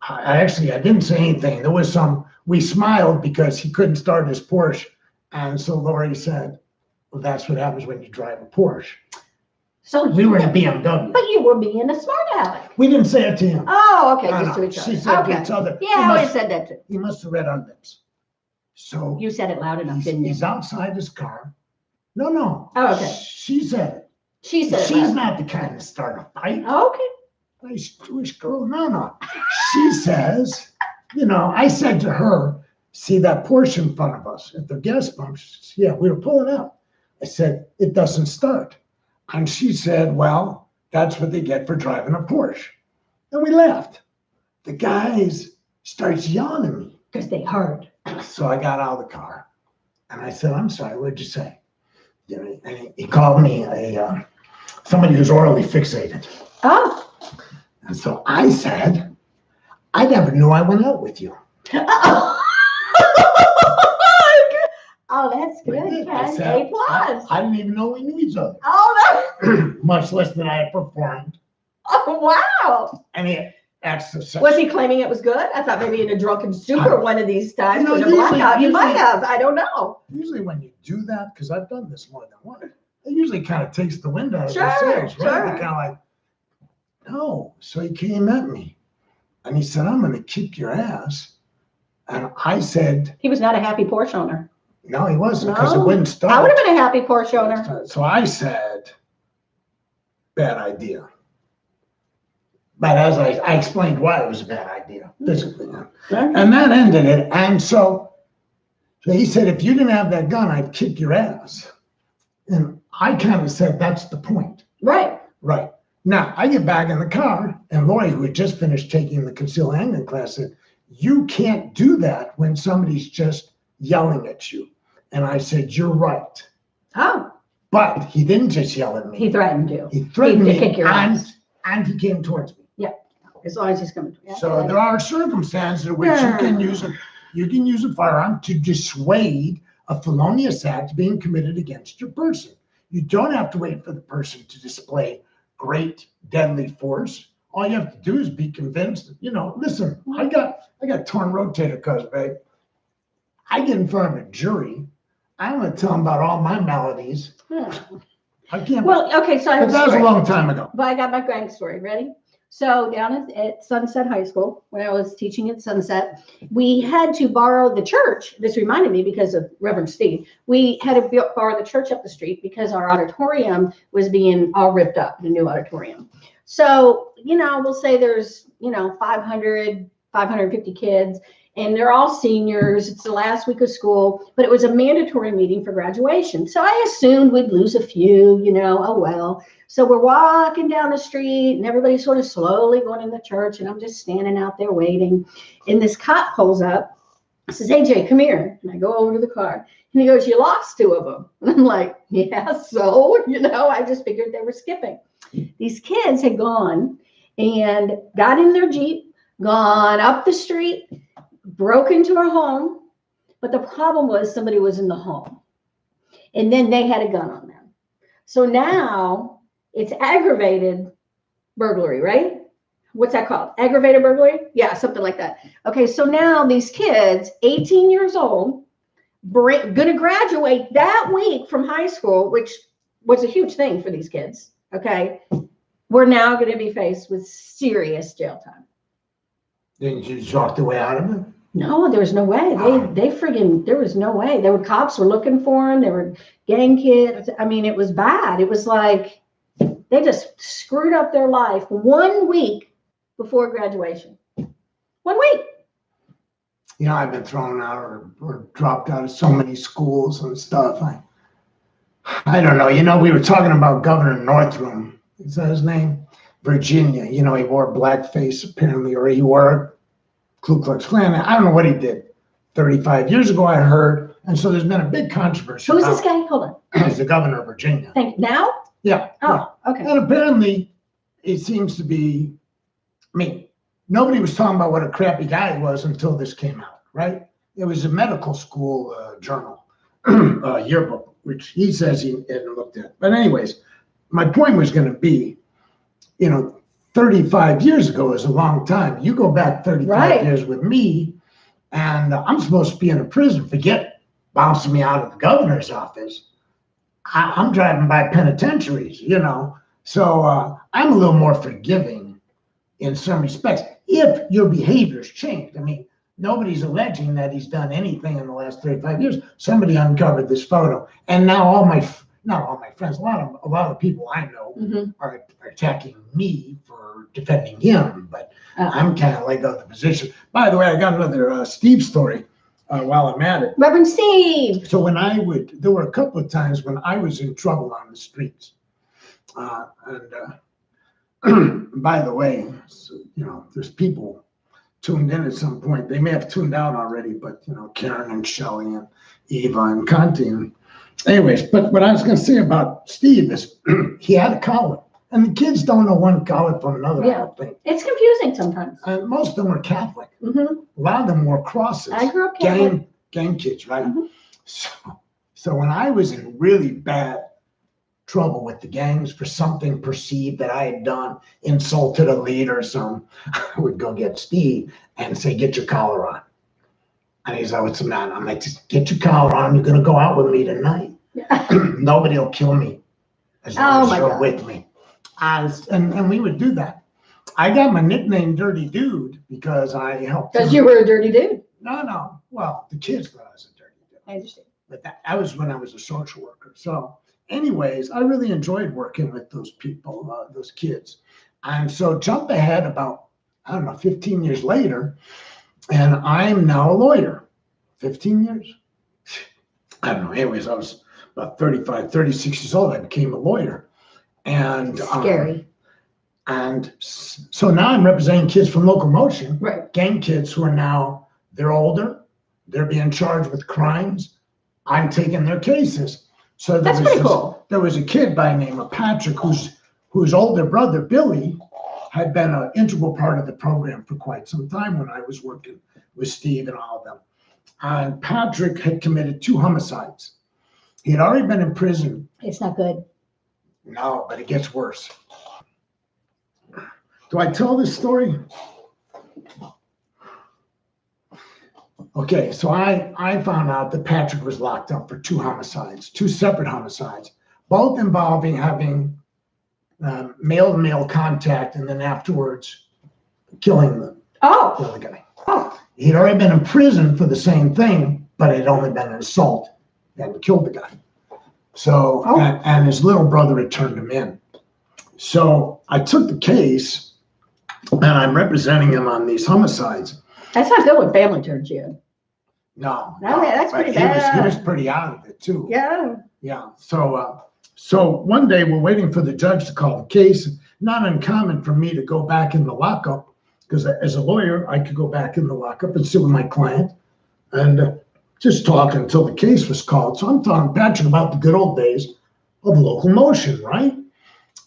I didn't say anything. There was we smiled because he couldn't start his Porsche. And so Lori said, well, that's what happens when you drive a Porsche. So We were in a BMW. But you were being a smart aleck. We didn't say it to him. Oh, okay, No, just no. to each She other. said Okay. to each other. Yeah, I would have said that too. He must have read our lips. So You said it loud enough, didn't you? he's outside his car. No. Oh, okay. She said it. She said it She's loud. not the kind to start a fight. Okay. Nice Jewish girl. No. She says, I said to her, see that Porsche in front of us at the gas pump? Yeah, we were pulling out. I said, it doesn't start. And she said, well, that's what they get for driving a Porsche. And we laughed. The guys starts yelling at me. Because they heard. So I got out of the car and I said, I'm sorry, what'd you say? And he called me somebody who's orally fixated. Oh. And so I said, I never knew I went out with you. Oh, that's good, I Ken. said, A plus. I didn't even know we knew each other, Oh, much less that I had performed oh, wow. any acts of sex. Was he claiming it was good? I thought maybe in a drunken stupor one of these times, You know, with a usually- blackout, you might usually- have. I don't know. Usually when you do that, because I've done this more than once, it usually kind of takes the wind out of Sure, the sails, right? sure. They're kind of like, no. So he came at me and he said, I'm going to kick your ass. And I said, He was not a happy Porsche owner. no, he wasn't, because it No. wouldn't start. I would have been a happy Porsche owner. So I said, bad idea. But as I explained why it was a bad idea, physically. And that ended it. And so he said, if you didn't have that gun, I'd kick your ass. And I kind of said, that's the point. Right. Right. Now, I get back in the car, and Lori, who had just finished taking the concealed handgun class, said, you can't do that when somebody's just yelling at you. And I said, you're right. Oh. But he didn't just yell at me. He threatened you. He threatened to me, kick your ass. and he came towards me. Yeah. As long as he's coming. Yeah. So there are circumstances in which you can use a firearm to dissuade a felonious act being committed against your person. You don't have to wait for the person to display great deadly force. All you have to do is be convinced. Listen, I got torn rotator cuffs, babe. I get in front of a jury. I'm going to tell them about all my maladies. I can't. Well, okay, so I have But that was a long time ago. But I got my grand story. Ready? So down at Sunset High School, when I was teaching at Sunset, we had to borrow the church. This reminded me because of Reverend Steve. We had to borrow the church up the street because our auditorium was being all ripped up, the new auditorium. So, we'll say there's, 500, 550 kids, and they're all seniors. It's the last week of school, but it was a mandatory meeting for graduation. So I assumed we'd lose a few, oh well. So we're walking down the street and everybody's sort of slowly going in the church, and I'm just standing out there waiting. And this cop pulls up, says, AJ, come here. And I go over to the car. And he goes, you lost 2 of them. And I'm like, yeah, so, I just figured they were skipping. These kids had gone and got in their Jeep, gone up the street, broke into our home. But the problem was somebody was in the home. And then they had a gun on them. So now it's aggravated burglary, right? What's that called? Aggravated burglary? Yeah, something like that. Okay, so now these kids, 18 years old, going to graduate that week from high school, which was a huge thing for these kids, okay? We're now going to be faced with serious jail time. Didn't you talk the way out of it? No, there was no way. There was no way. Cops were looking for them. There were gang kids. I mean, it was bad. It was like they just screwed up their life 1 week before graduation. 1 week. I've been thrown out or dropped out of so many schools and stuff. I don't know. We were talking about Governor Northam. Is that his name? Virginia. He wore blackface apparently, or he wore Ku Klux Klan. I don't know what he did. 35 years ago, I heard. And so there's been a big controversy. Who's this guy? Hold on. He's the governor of Virginia. Now? Yeah. Oh, okay. And apparently it seems to be, nobody was talking about what a crappy guy he was until this came out, right? It was a medical school journal, yearbook, which he says he hadn't looked at. But anyways, my point was going to be, 35 years ago is a long time. You go back 35 years with me, and I'm supposed to be in a prison. Forget bouncing me out of the governor's office. I'm driving by penitentiaries, So I'm a little more forgiving in some respects if your behavior's changed. Nobody's alleging that he's done anything in the last 35 years. Somebody uncovered this photo, and now not all my friends, a lot of people I know are attacking me for defending him, but I'm kind of like of the position. By the way, I got another Steve story while I'm at it. Reverend Steve. So there were a couple of times when I was in trouble on the streets. By the way, there's people tuned in at some point. They may have tuned out already, but Karen and Shelley and Eva and Conti. Anyways, but what I was going to say about Steve is he had a collar, and the kids don't know one collar from another. Yeah. I don't think. It's confusing sometimes. And most of them were Catholic. Mm-hmm. A lot of them wore crosses. I grew up Catholic. Gang kids, right? Mm-hmm. So when I was in really bad trouble with the gangs for something perceived that I had done, insulted a leader or something, I would go get Steve and say, get your collar on. And he's like, what's the matter? I'm like, just get your collar on. You're going to go out with me tonight. Yeah. Nobody will kill me as long as you're with me. And we would do that. I got my nickname Dirty Dude because I helped. Because you were a dirty dude. No. Well, the kids thought I was a dirty dude. I understand. But that was when I was a social worker. So anyways, I really enjoyed working with those people, those kids. And so jump ahead about, I don't know, 15 years later, and I'm now a lawyer. 15 years? I don't know. Anyways, I was about 35, 36 years old. I became a lawyer. And Scary. And so now I'm representing kids from Local Motion, Right. gang kids who are now, they're older, they're being charged with crimes. I'm taking their cases. So That's pretty cool. There was a kid by the name of Patrick whose older brother, Billy, had been an integral part of the program for quite some time when I was working with Steve and all of them. And Patrick had committed 2 homicides. He had already been in prison. It's not good. No, but it gets worse. Do I tell this story? Okay, so I found out that Patrick was locked up for 2 homicides, 2 separate homicides, both involving having male-to-male contact and then afterwards killing the other guy. Oh. He'd already been in prison for the same thing, but it had only been an assault and killed the guy. So, and his little brother had turned him in. So I took the case and I'm representing him on these homicides. That's not good when family turns you in. No, That's but pretty he bad. was pretty out of it too. Yeah. Yeah. So one day we're waiting for the judge to call the case. Not uncommon for me to go back in the lockup because as a lawyer, I could go back in the lockup and sit with my client and just talk until the case was called. So I'm talking to Patrick about the good old days of Local Motion, right?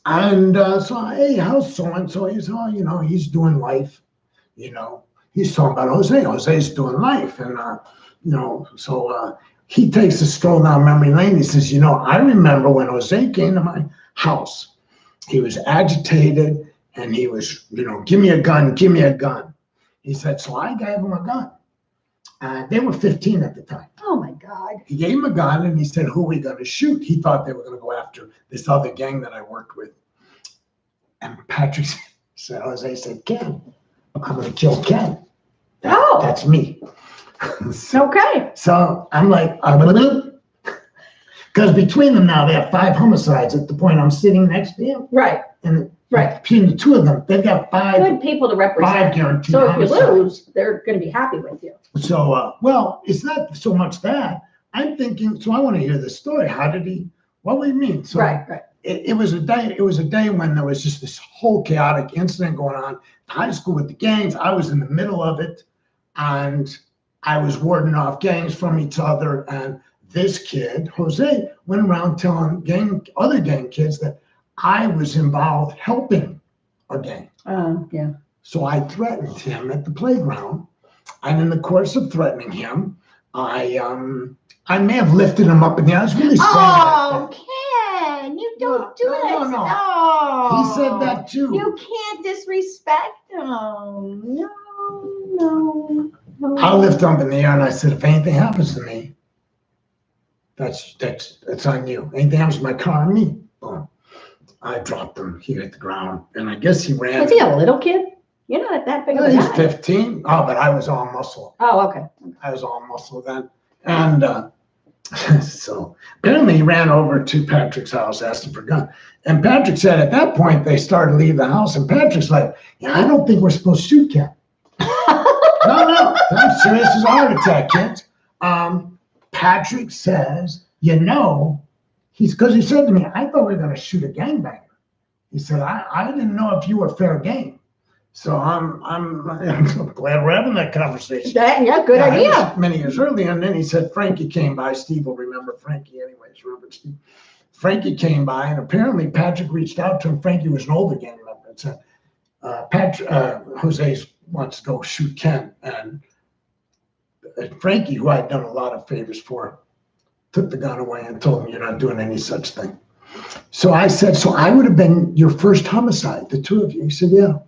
And so, hey, how's so-and-so? He's, he's doing life, He's talking about Jose. Jose's doing life. And, so he takes a stroll down memory lane. He says, I remember when Jose came to my house, he was agitated and he was, give me a gun, give me a gun. He said, so I gave him a gun. They were 15 at the time. Oh my God. He gave him a gun and he said, who are we going to shoot? He thought they were going to go after this other gang that I worked with. And Patrick said, Jose said, Ken, I'm going to kill Ken. That's me. Okay. So I'm like, because between them now, they have 5 homicides at the point I'm sitting next to him. Right. And Right. between the 2 of them, they've got 5. Good people to represent. 5 guaranteed So if you homicides. lose, they're going to be happy with you. So, well, it's not so much that. I'm thinking, so I want to hear the story. What do you mean? So Right. it was a day when there was just this whole chaotic incident going on in high school with the gangs. I was in the middle of it and I was warding off gangs from each other. And this kid, Jose, went around telling other gang kids that I was involved helping a gang. Yeah. So I threatened him at the playground. And in the course of threatening him, I may have lifted him up in the air. I was really Oh, Ken, you don't do that. No. He said that too. You can't disrespect him. No. I lifted him up in the air and I said, if anything happens to me, that's on you. Anything happens to my car or me, boom. I dropped him. He hit the ground. And I guess he ran. Was he a little kid? You're not that big of a He was guy. 15. Oh, but I was all muscle. Oh, okay. I was all muscle then. And so apparently he ran over to Patrick's house, asked him for a gun. And Patrick said at that point, they started to leave the house. And Patrick's like, I don't think we're supposed to shoot Ken. No, I'm serious as a heart attack, kids. Patrick says, because he said to me, I thought we were going to shoot a gangbanger. He said, I didn't know if you were fair game. So I'm glad we're having that conversation. Good idea. Many years earlier, and then he said Frankie came by. Steve will remember Frankie anyways. Remember Steve? Frankie came by, and apparently Patrick reached out to him. Frankie was an older gang member and said, Jose wants to go shoot Ken. And Frankie, who I had done a lot of favors for, took the gun away and told him, you're not doing any such thing. So I said, so I would have been your first homicide, the 2 of you. He said, yeah.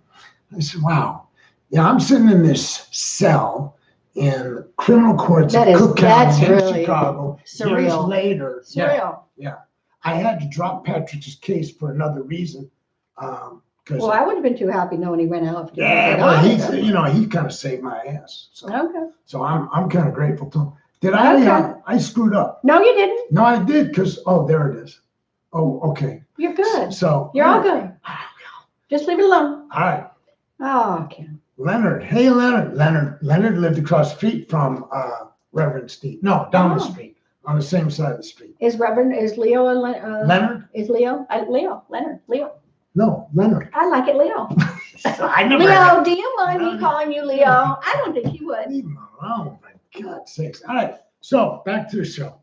I said, wow. Yeah, I'm sitting in this cell in criminal courts in Cook County in Chicago. Surreal. Years later. Surreal. Yeah. I had to drop Patrick's case for another reason. Well, I would have been too happy knowing he went out. Yeah, well, he kind of saved my ass. So, Okay. So I'm kind of grateful to him. Did I? Okay. I screwed up. No, you didn't. No, I did because there it is. Oh, okay. You're good. So. You're all good. Just leave it alone. All right. Oh, Ken. Leonard. Hey, Leonard. Leonard lived across the street from Reverend Steve. No, down the street, on the same side of the street. Is Leo a Leonard? Is Leo? Leo. No, Leonard. I like it, Leo. I never Leo, do you mind me calling you Leo? I don't think you would. Leave him alone, for God's sakes. All right, so back to the show.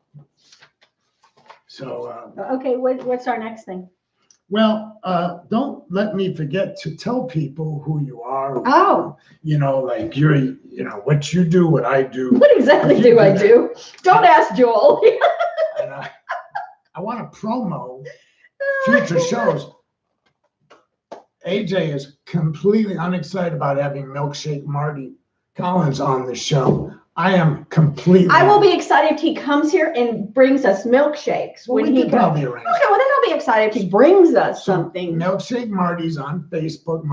So, Okay, what's our next thing? well, don't let me forget to tell people who you are. Oh. You know, like what you do, what I do. What exactly do I do? Don't ask Joel. And I want to promo future shows. AJ is completely unexcited about having Milkshake Marty Collins on the show. I am completely. I will be excited if he comes here and brings us milkshakes. Well, when we he could comes. probably arrange. Okay, well then I'll be excited if he brings us something. Milkshake Marty's on Facebook,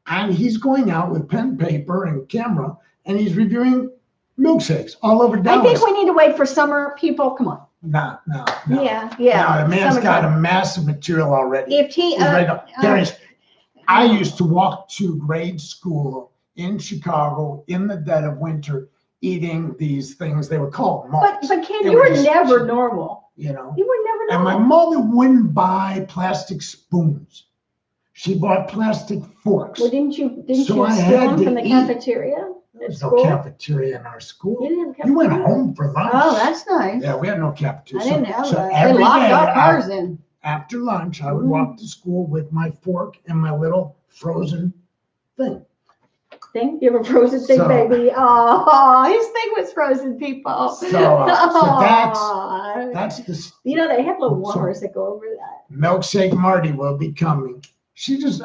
and he's going out with pen, paper, and camera, and he's reviewing milkshakes all over Dallas. I think we need to wait for summer, people. Come on. No. Yeah. No, the man's got a massive material already. If he, He's ready to- I used to walk to grade school in Chicago in the dead of winter, eating these things. They were called malts. but Ken, They you were were just never cheap. normal. You know. You were never And my normal. mother wouldn't buy plastic spoons. She bought plastic forks. Well, didn't you So I steal had them to from the eat. cafeteria? There was at no school? cafeteria in our school. You didn't have You went cafeteria? home for lunch. Oh, that's nice. Yeah, we had no I cafeteria. didn't have So that. They every locked day our cars in. after lunch, I would Mhm. walk to school with my fork and my little frozen thing. Thing? You have a frozen thing, So- baby. Oh, his thing was frozen, people. So Aw. that's the You know, they have little So- warmers that go over that. Milkshake Marty will be coming.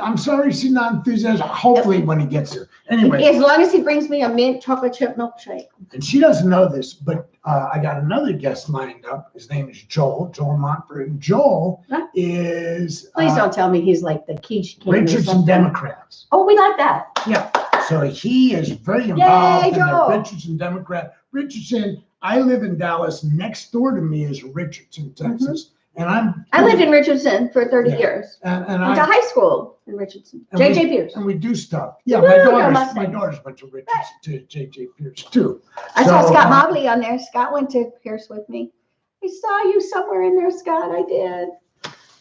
I'm sorry she's not enthusiastic. Hopefully when he gets here. Anyway, As long as he brings me a mint chocolate chip milkshake. and she doesn't know this, but I got another guest lined up. His name is Joel Montford. And Joel Huh? is Please don't tell me he's like the quiche king or Richardson something. Democrats. Oh, we like that. Yeah. So he is very involved in Joel. the Richardson Democrat. Richardson, I live in Dallas. Next door to me is Richardson, Texas. And I lived in Richardson for 30 Yeah. years. and Went to high school in Richardson. And J.J. Pierce. and we do stuff. Yeah, Woo, my go daughters Mustangs. went to Richardson, to J.J. Pierce too. I saw So, Scott Mobley on there. Scott went to Pierce with me. I saw you somewhere in there, Scott. I did.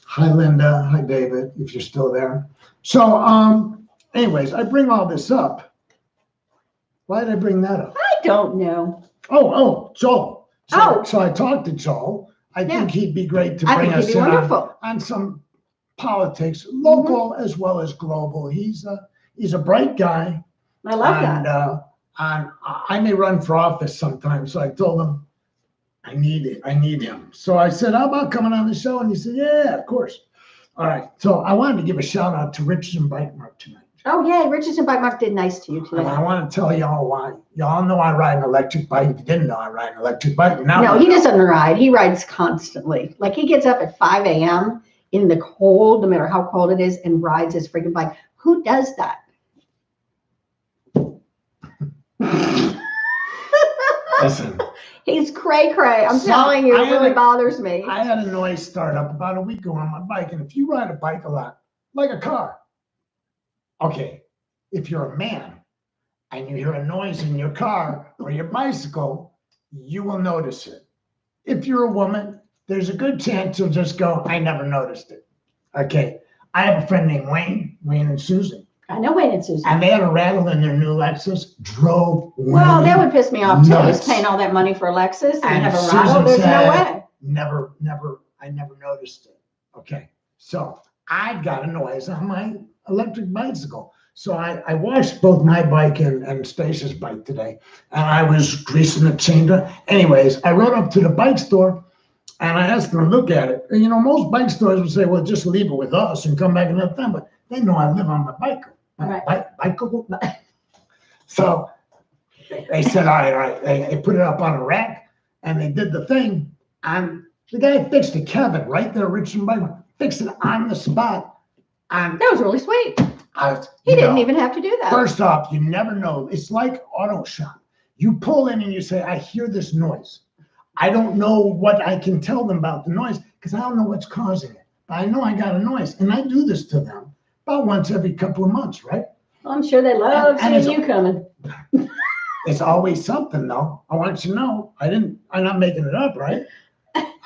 Hi, Linda. Hi, David, if you're still there. So, anyways, I bring all this up. Why did I bring that up? I don't know. Oh, Joel. Oh. So I talked to Joel. I Yeah. think he'd be great to I bring think us he'd be in wonderful. on some politics, local as well as global. He's a bright guy. I love and, that. And I may run for office sometime. So I told him I need him. So I said, how about coming on the show? And he said, yeah, of course. All right. So I wanted to give a shout out to Richardson Bike Mark tonight. Oh, yeah. Richardson Bike Mark did nice to you And today. I want to tell y'all why. Y'all know I ride an electric bike. If you didn't know I ride an electric bike. Now No, he doesn't ride. He rides constantly. Like he gets up at 5 a.m. in the cold, no matter how cold it is, and rides his freaking bike. Who does that? Listen, He's cray. I'm So, telling you, I it had really a- bothers me. I had a noise start up about a week ago on my bike. And if you ride a bike a lot, like a car, okay, if you're a man and you hear a noise in your car or your bicycle, you will notice it. If you're a woman, there's a good chance you'll just go, I never noticed it. Okay. I have a friend named Wayne and Susan, I know Wayne and Susan. and they had a rattle in their new Lexus, drove. Well, that would piss me off too. Nuts. He's paying all that money for a Lexus and And have a Susan rattle. There's no said- way. I never noticed it. Okay. So I got a noise on my electric bicycle. So I washed both my bike and Stacia's bike today, and I was greasing the chain. Anyways, I rode up to the bike store and I asked them to look at it. And, you know, most bike stores would say, well, just leave it with us and come back another time. But they know I live on my bike. Bicycle. So they said, all right. They put it up on a rack and they did the thing. And the guy fixed it, Kevin, right there, Richardson Bike, fixed it on the spot. And That was really sweet. He didn't even have to do that. First off, you never know. It's like auto shop. You pull in and you say, I hear this noise. I don't know what I can tell them about the noise because I don't know what's causing it. But I know I got a noise, and I do this to them about once every couple of months, right? I'm sure they love And seeing you coming. It's always something, though. I want you to know, I'm not making it up, right?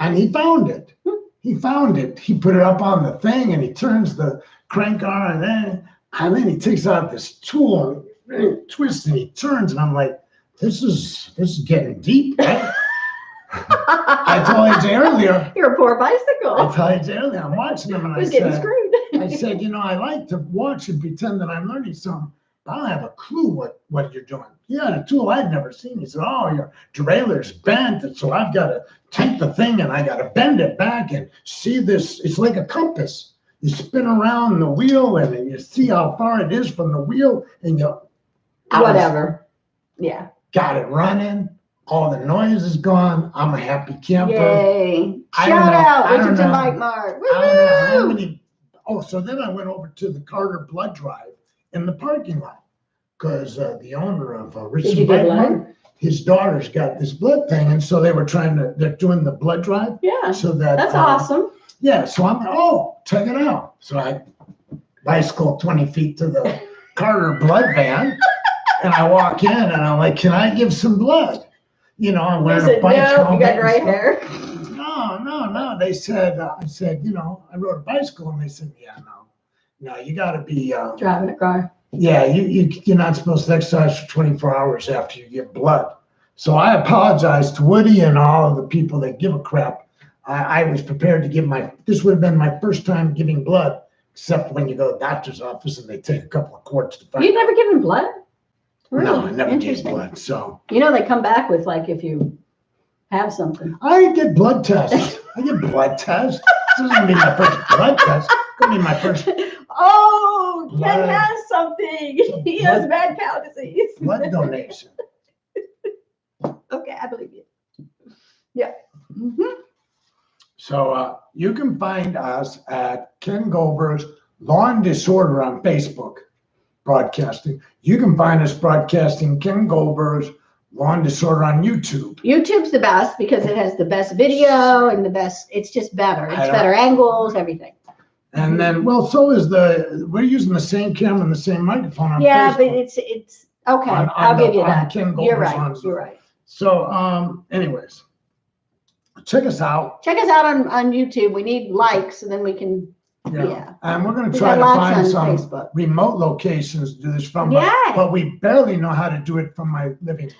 And he found it. He found it. He put it up on the thing, and he turns the crank on, and then he takes out this tool and twists, and he turns, and I'm like, this is getting deep, right? I told AJ earlier. You're a poor I bicycle. told AJ earlier. I'm watching him, and I Who's getting said, screwed? I like to watch and pretend that I'm learning something, but I don't have a clue what you're doing. Yeah, a tool I'd never seen. He said, oh, your derailleur's bent, and so I've got to take the thing and I got to bend it back and see this. It's like a compass. You spin around the wheel and then you see how far it is from the wheel, and you Whatever. Yeah. got it running. All the noise is gone. I'm a happy camper. Yay. I don't Shout know- out I don't Richardson know. Bike Mart. I don't know how Woo-hoo! many. Oh, so then I went over to the Carter Blood Drive in the parking lot because the owner of Did Richardson you get Bike Mart, blood? his daughter's got this blood thing, and so they're doing the blood drive Yeah. so that. That's awesome. Yeah, so I'm like, oh, check it out. So I bicycle 20 feet to the Carter blood van, and I walk in, and I'm like, can I give some blood? You know, I'm They wearing a said, bike no, you helmet got and gray stuff. hair. No. They said, I said, you know, I rode a bicycle, and they said, yeah, no, you got to be, Driving a car. yeah, you're not supposed to exercise for 24 hours after you give blood. So I apologize to Woody and all of the people that give a crap. I was prepared to give this would have been my first time giving blood, except when you go to the doctor's office and they take a couple of quarts to find You've out. never given blood? Really? No, I never gave Interesting. blood. So You know, they come back with like if you have something. I get blood tests. I get blood tests. This doesn't mean my first blood test. Doesn't mean my first Oh, Ken Blood. has something. He has Blood. mad cow disease. blood donation. Okay, I believe you. Yeah. Mhm. So you can find us at Ken Goldberg's Law and Disorder on Facebook broadcasting. You can find us broadcasting Ken Goldberg's Law and Disorder on YouTube. YouTube's the best because it has the best video and the best, it's just better. I It's don't- better angles, everything. And then, well, so is we're using the same camera and the same microphone on Yeah, but Facebook. it's, okay, On- I'll on give you on that. Ken You're Goldberg's right, on Zoom. you're right. So, anyways, check us out. Check us out on YouTube. We need likes and then we can, yeah. And we're going to We try got to lots find on some Facebook. remote locations to do this from, Yeah. but we barely know how to do it from my living room.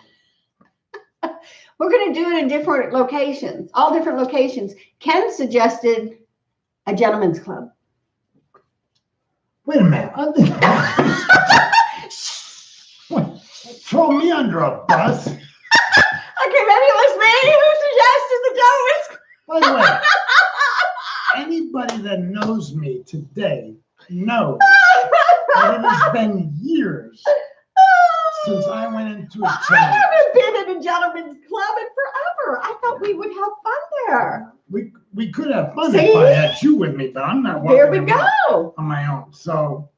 We're gonna do it in different locations, all different locations. Ken suggested a gentleman's club. Wait a minute. Wait, throw me under a bus. Okay, maybe it was me who suggested the gentleman's club. By the way, anybody that knows me today knows that it has been years since I went into a I challenge. haven't been in a gentleman's club in forever. I thought we would have fun there. We could have fun See? if I had you with me, but I'm not walking There we around go. on my own. So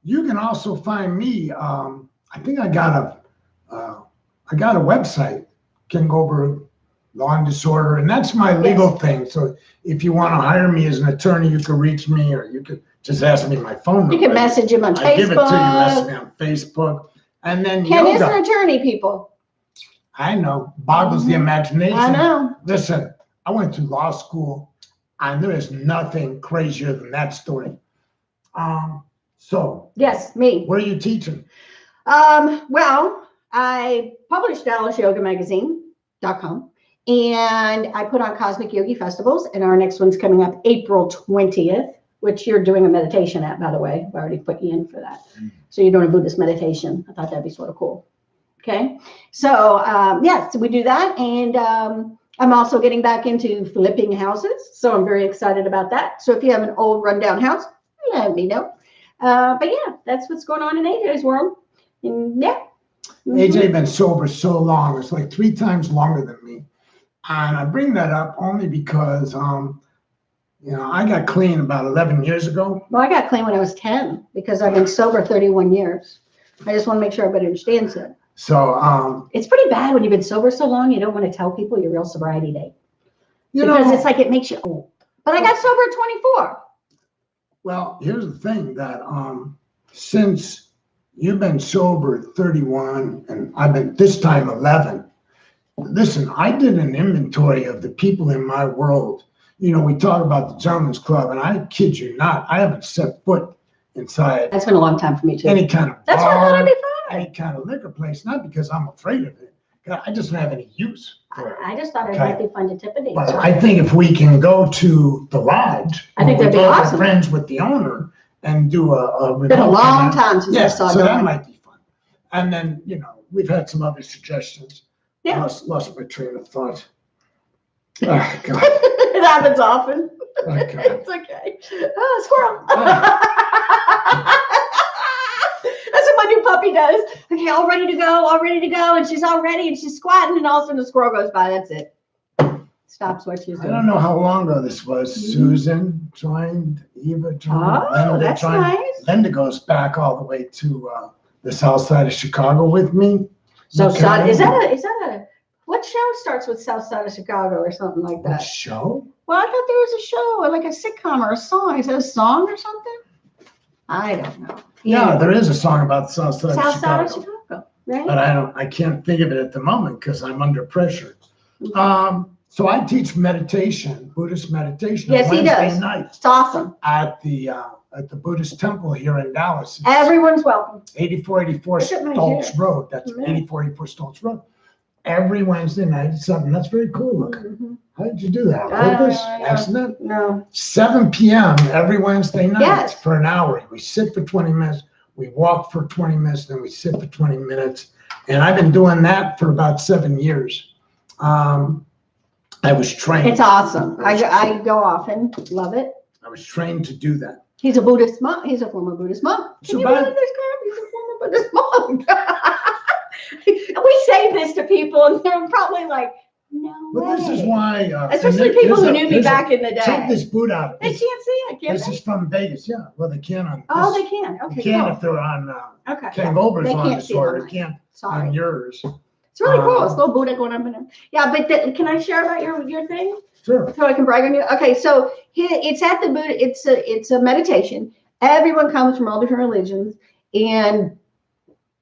you can also find me. I think I got a website, Ken Goldberg Law and Disorder, and that's my legal thing. So if you want to hire me as an attorney, you can reach me, or you could just ask me my phone number. You can message him on I give it to you, message Facebook. me on Facebook, and then Ken is yoga. an attorney, people. I know, boggles the imagination. I know. Listen, I went to law school, and there is nothing crazier than that story. So, Yes, me. what are you teaching? Well, I published DallasYogaMagazine.com and I put on Cosmic Yogi Festivals, and our next one's coming up April 20th, which you're doing a meditation at, by the way. I've already put you in for that. So you're doing a Buddhist meditation. I thought that'd be sort of cool. Okay. So, so we do that. And I'm also getting back into flipping houses. So I'm very excited about that. So if you have an old rundown house, let me know. But yeah, that's what's going on in AJ's world. And yeah. AJ been sober so long, it's like 3 times longer than me. And I bring that up only because, I got clean about 11 years ago. Well, I got clean when I was 10 because I've been sober 31 years. I just want to make sure everybody understands it. So, It's pretty bad when you've been sober so long, you don't want to tell people your real sobriety date. You because know, it's like it makes you old. But I got sober at 24. well, here's the thing that since you've been sober 31 and I've been this time 11, listen, I did an inventory of the people in my world. You know, we talk about the gentleman's club, and I kid you not, I haven't set foot inside That's been a long time for me too. any kind of That's why I thought bar, I'd be fine. any kind of liquor place, not because I'm afraid of it. I just don't have any use for it. I just thought it Okay. might be fun to tip a date. But I think if we can go to the lodge, I think we that'd be both are awesome. Friends with the owner and do a It's been a remote long kind of- time since I Yeah, saw so that Dawn. might be fun. And then, you know, we've had some other suggestions. Yeah. Lost my train of thought. Oh, God. It happens often. Okay. It's okay. Oh, squirrel. That's what my new puppy does. Okay, all ready to go. And she's all ready and she's squatting and all of a sudden the squirrel goes by. That's it. Stops what she's I doing. don't know how long ago this was. Susan joined, Eva joined, Oh, Linda that's joined. nice. Linda goes back all the way to the south side of Chicago with me. So Okay. is that a what show starts with South Side of Chicago or something like What that? show? Well, I thought there was a show, like a sitcom or a song. Is that a song or something? I don't know. Yeah, there is a song about the south side South of Side Chicago. of Chicago, right? But I can't think of it at the moment because I'm under pressure. Mm-hmm. So I teach meditation, Buddhist meditation on Yes, he Wednesday does. nights It's awesome. at the Buddhist temple here in Dallas. It's Everyone's welcome. 8484 Look at my Stoltz hair. Road. That's Mhm. 8484 Stoltz Road. Every Wednesday night at 7. That's very cool looking. Mhm. How did you do that? I don't Purpose? know. Accident? No. 7 p.m. every Wednesday night Yes. for an hour. We sit for 20 minutes, we walk for 20 minutes, then we sit for 20 minutes. And I've been doing that for about 7 years. I was trained. It's awesome. I go often. Love it. I was trained to do that. He's a Buddhist monk. He's a former Buddhist monk. Can So you by- believe this crap? He's a former Buddhist monk. We say this to people and they're probably like, no But way. this is why. Especially and people there's who a- knew me there's a- back in the Check day. this boot out. They can't see it, can This they? is from Vegas. Yeah, well, they can on. Oh, this. they can. They Okay, can cool. if they're on Okay. Ken Gober's They on can't this see it order. on They can't Sorry. on yours. It's really cool. It's a little Buddha going up and down. Yeah, but can I share about your thing? Sure. So I can brag on you. Okay, so it's at the Buddha. It's a meditation. Everyone comes from all different religions and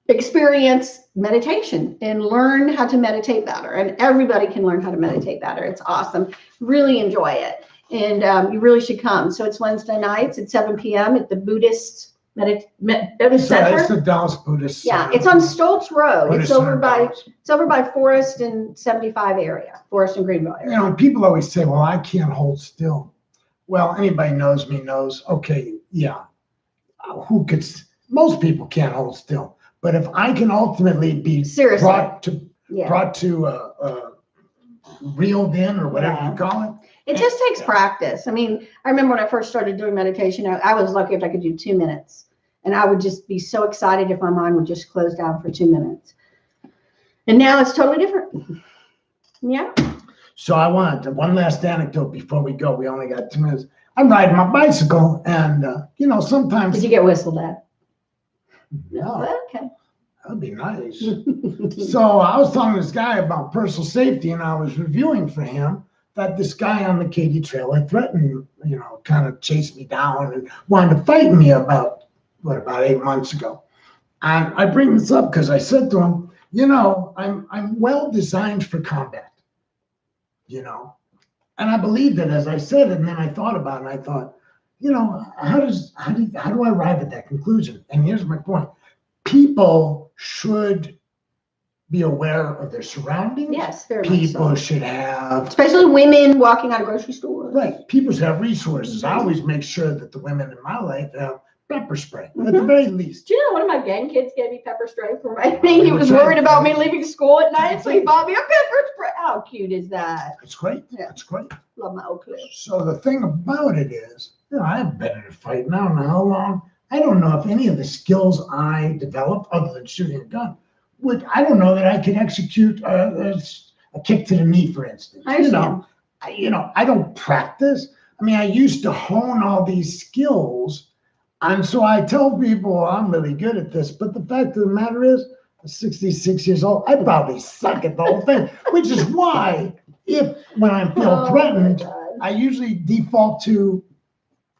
experience meditation and learn how to meditate better. And everybody can learn how to meditate better. It's awesome. Really enjoy it, and you really should come. So it's Wednesday nights at 7 p.m. at the Buddhist Buddhist So it's Center. the Dallas Buddhist. Yeah, it's on Stoltz Road. Buddhist It's over Center, by Dallas. it's over by Forest and 75 area, Forest and Greenville You area. know, people always say, well, I can't hold still. Well, anybody knows me knows, okay, yeah. Most people can't hold still. But if I can ultimately be Seriously. brought Yeah. to reeled in or whatever Yeah. you call it. It just takes practice. I mean, I remember when I first started doing meditation, I was lucky if I could do 2 minutes. And I would just be so excited if my mind would just close down for 2 minutes. And now it's totally different. Yeah. So I want one last anecdote before we go. We only got 2 minutes. I'm riding my bicycle and, you know, sometimes. Did you get whistled at? No, Okay. that'd be nice. So I was talking to this guy about personal safety, and I was reviewing for him that this guy on the Katy Trail had threatened, you know, kind of chased me down and wanted to fight me about 8 months ago. And I bring this up because I said to him, you know, I'm well designed for combat, you know, and I believed it as I said it, and then I thought about it, and I thought, you know, how do I arrive at that conclusion? And here's my point. People should be aware of their surroundings. Yes, very much People so. should have, Especially women walking out of grocery stores. right, people should have resources. I always make sure that the women in my life have pepper spray, at the Mhm. very least. Do you know one of my gang kids gave me pepper spray for my thing? He was worried about me leaving school at night, so he bought me a pepper spray. How cute is that? That's great, Yeah. that's great. Love my Oak Cliff. So the thing about it is, you know, I haven't been in a fight now, I don't know how long. I don't know if any of the skills I developed, other than shooting a gun, I don't know that I could execute a kick to the knee, for instance. I You know, understand. I don't practice. I mean, I used to hone all these skills. And so I tell people, well, I'm really good at this. But the fact of the matter is, 66 years old. I probably suck at the whole thing, which is why when I feel Oh, my threatened, God. I usually default to,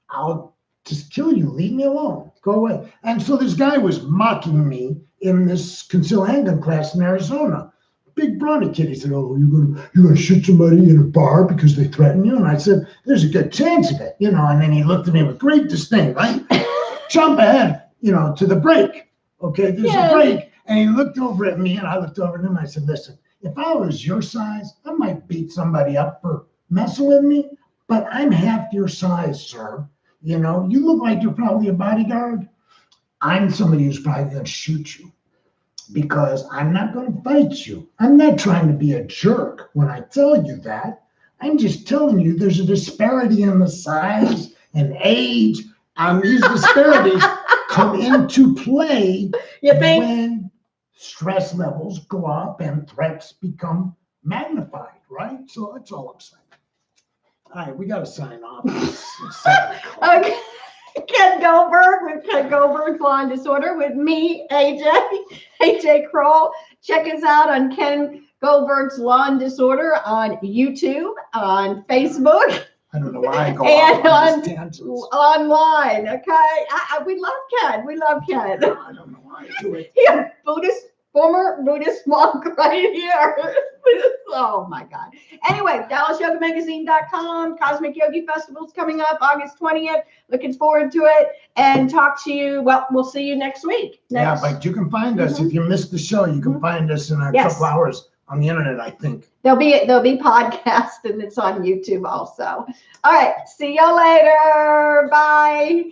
I'll just kill you. Leave me alone. Go away. And so this guy was mocking me in this concealed handgun class in Arizona. Big brawny kid. He said, "Oh, you're gonna shoot somebody in a bar because they threaten you?" And I said, "There's a good chance of it, you know." And then he looked at me with great disdain, right? Jump ahead, to the break. Okay, there's Yes. a break. And he looked over at me and I looked over at him. And I said, "Listen, if I was your size, I might beat somebody up for messing with me, but I'm half your size, sir. You look like you're probably a bodyguard. I'm somebody who's probably going to shoot you because I'm not going to fight you. I'm not trying to be a jerk when I tell you that. I'm just telling you there's a disparity in the size and age. And these disparities come into play You think? when stress levels go up and threats become magnified, right? So that's all I'm saying. All right, we got to sign off. It's 7 o'clock. Okay. Ken Goldberg with Ken Goldberg's Law and Disorder with me, AJ Kroll. Check us out on Ken Goldberg's Law and Disorder on YouTube, on Facebook, I don't know why I go and off on these tangents. online. Okay, we love Ken. We love Ken. I don't know why I do it. Here, former Buddhist monk right here. Oh my God. Anyway, DallasYogaMagazine.com. Cosmic Yogi Festival's coming up August 20th. Looking forward to it. And talk to you. Well, we'll see you next week. Yeah, but you can find us. If you missed the show, you can find us in a Yes. couple hours on the internet, I think. There'll be podcast and it's on YouTube also. All right. See you later. Bye.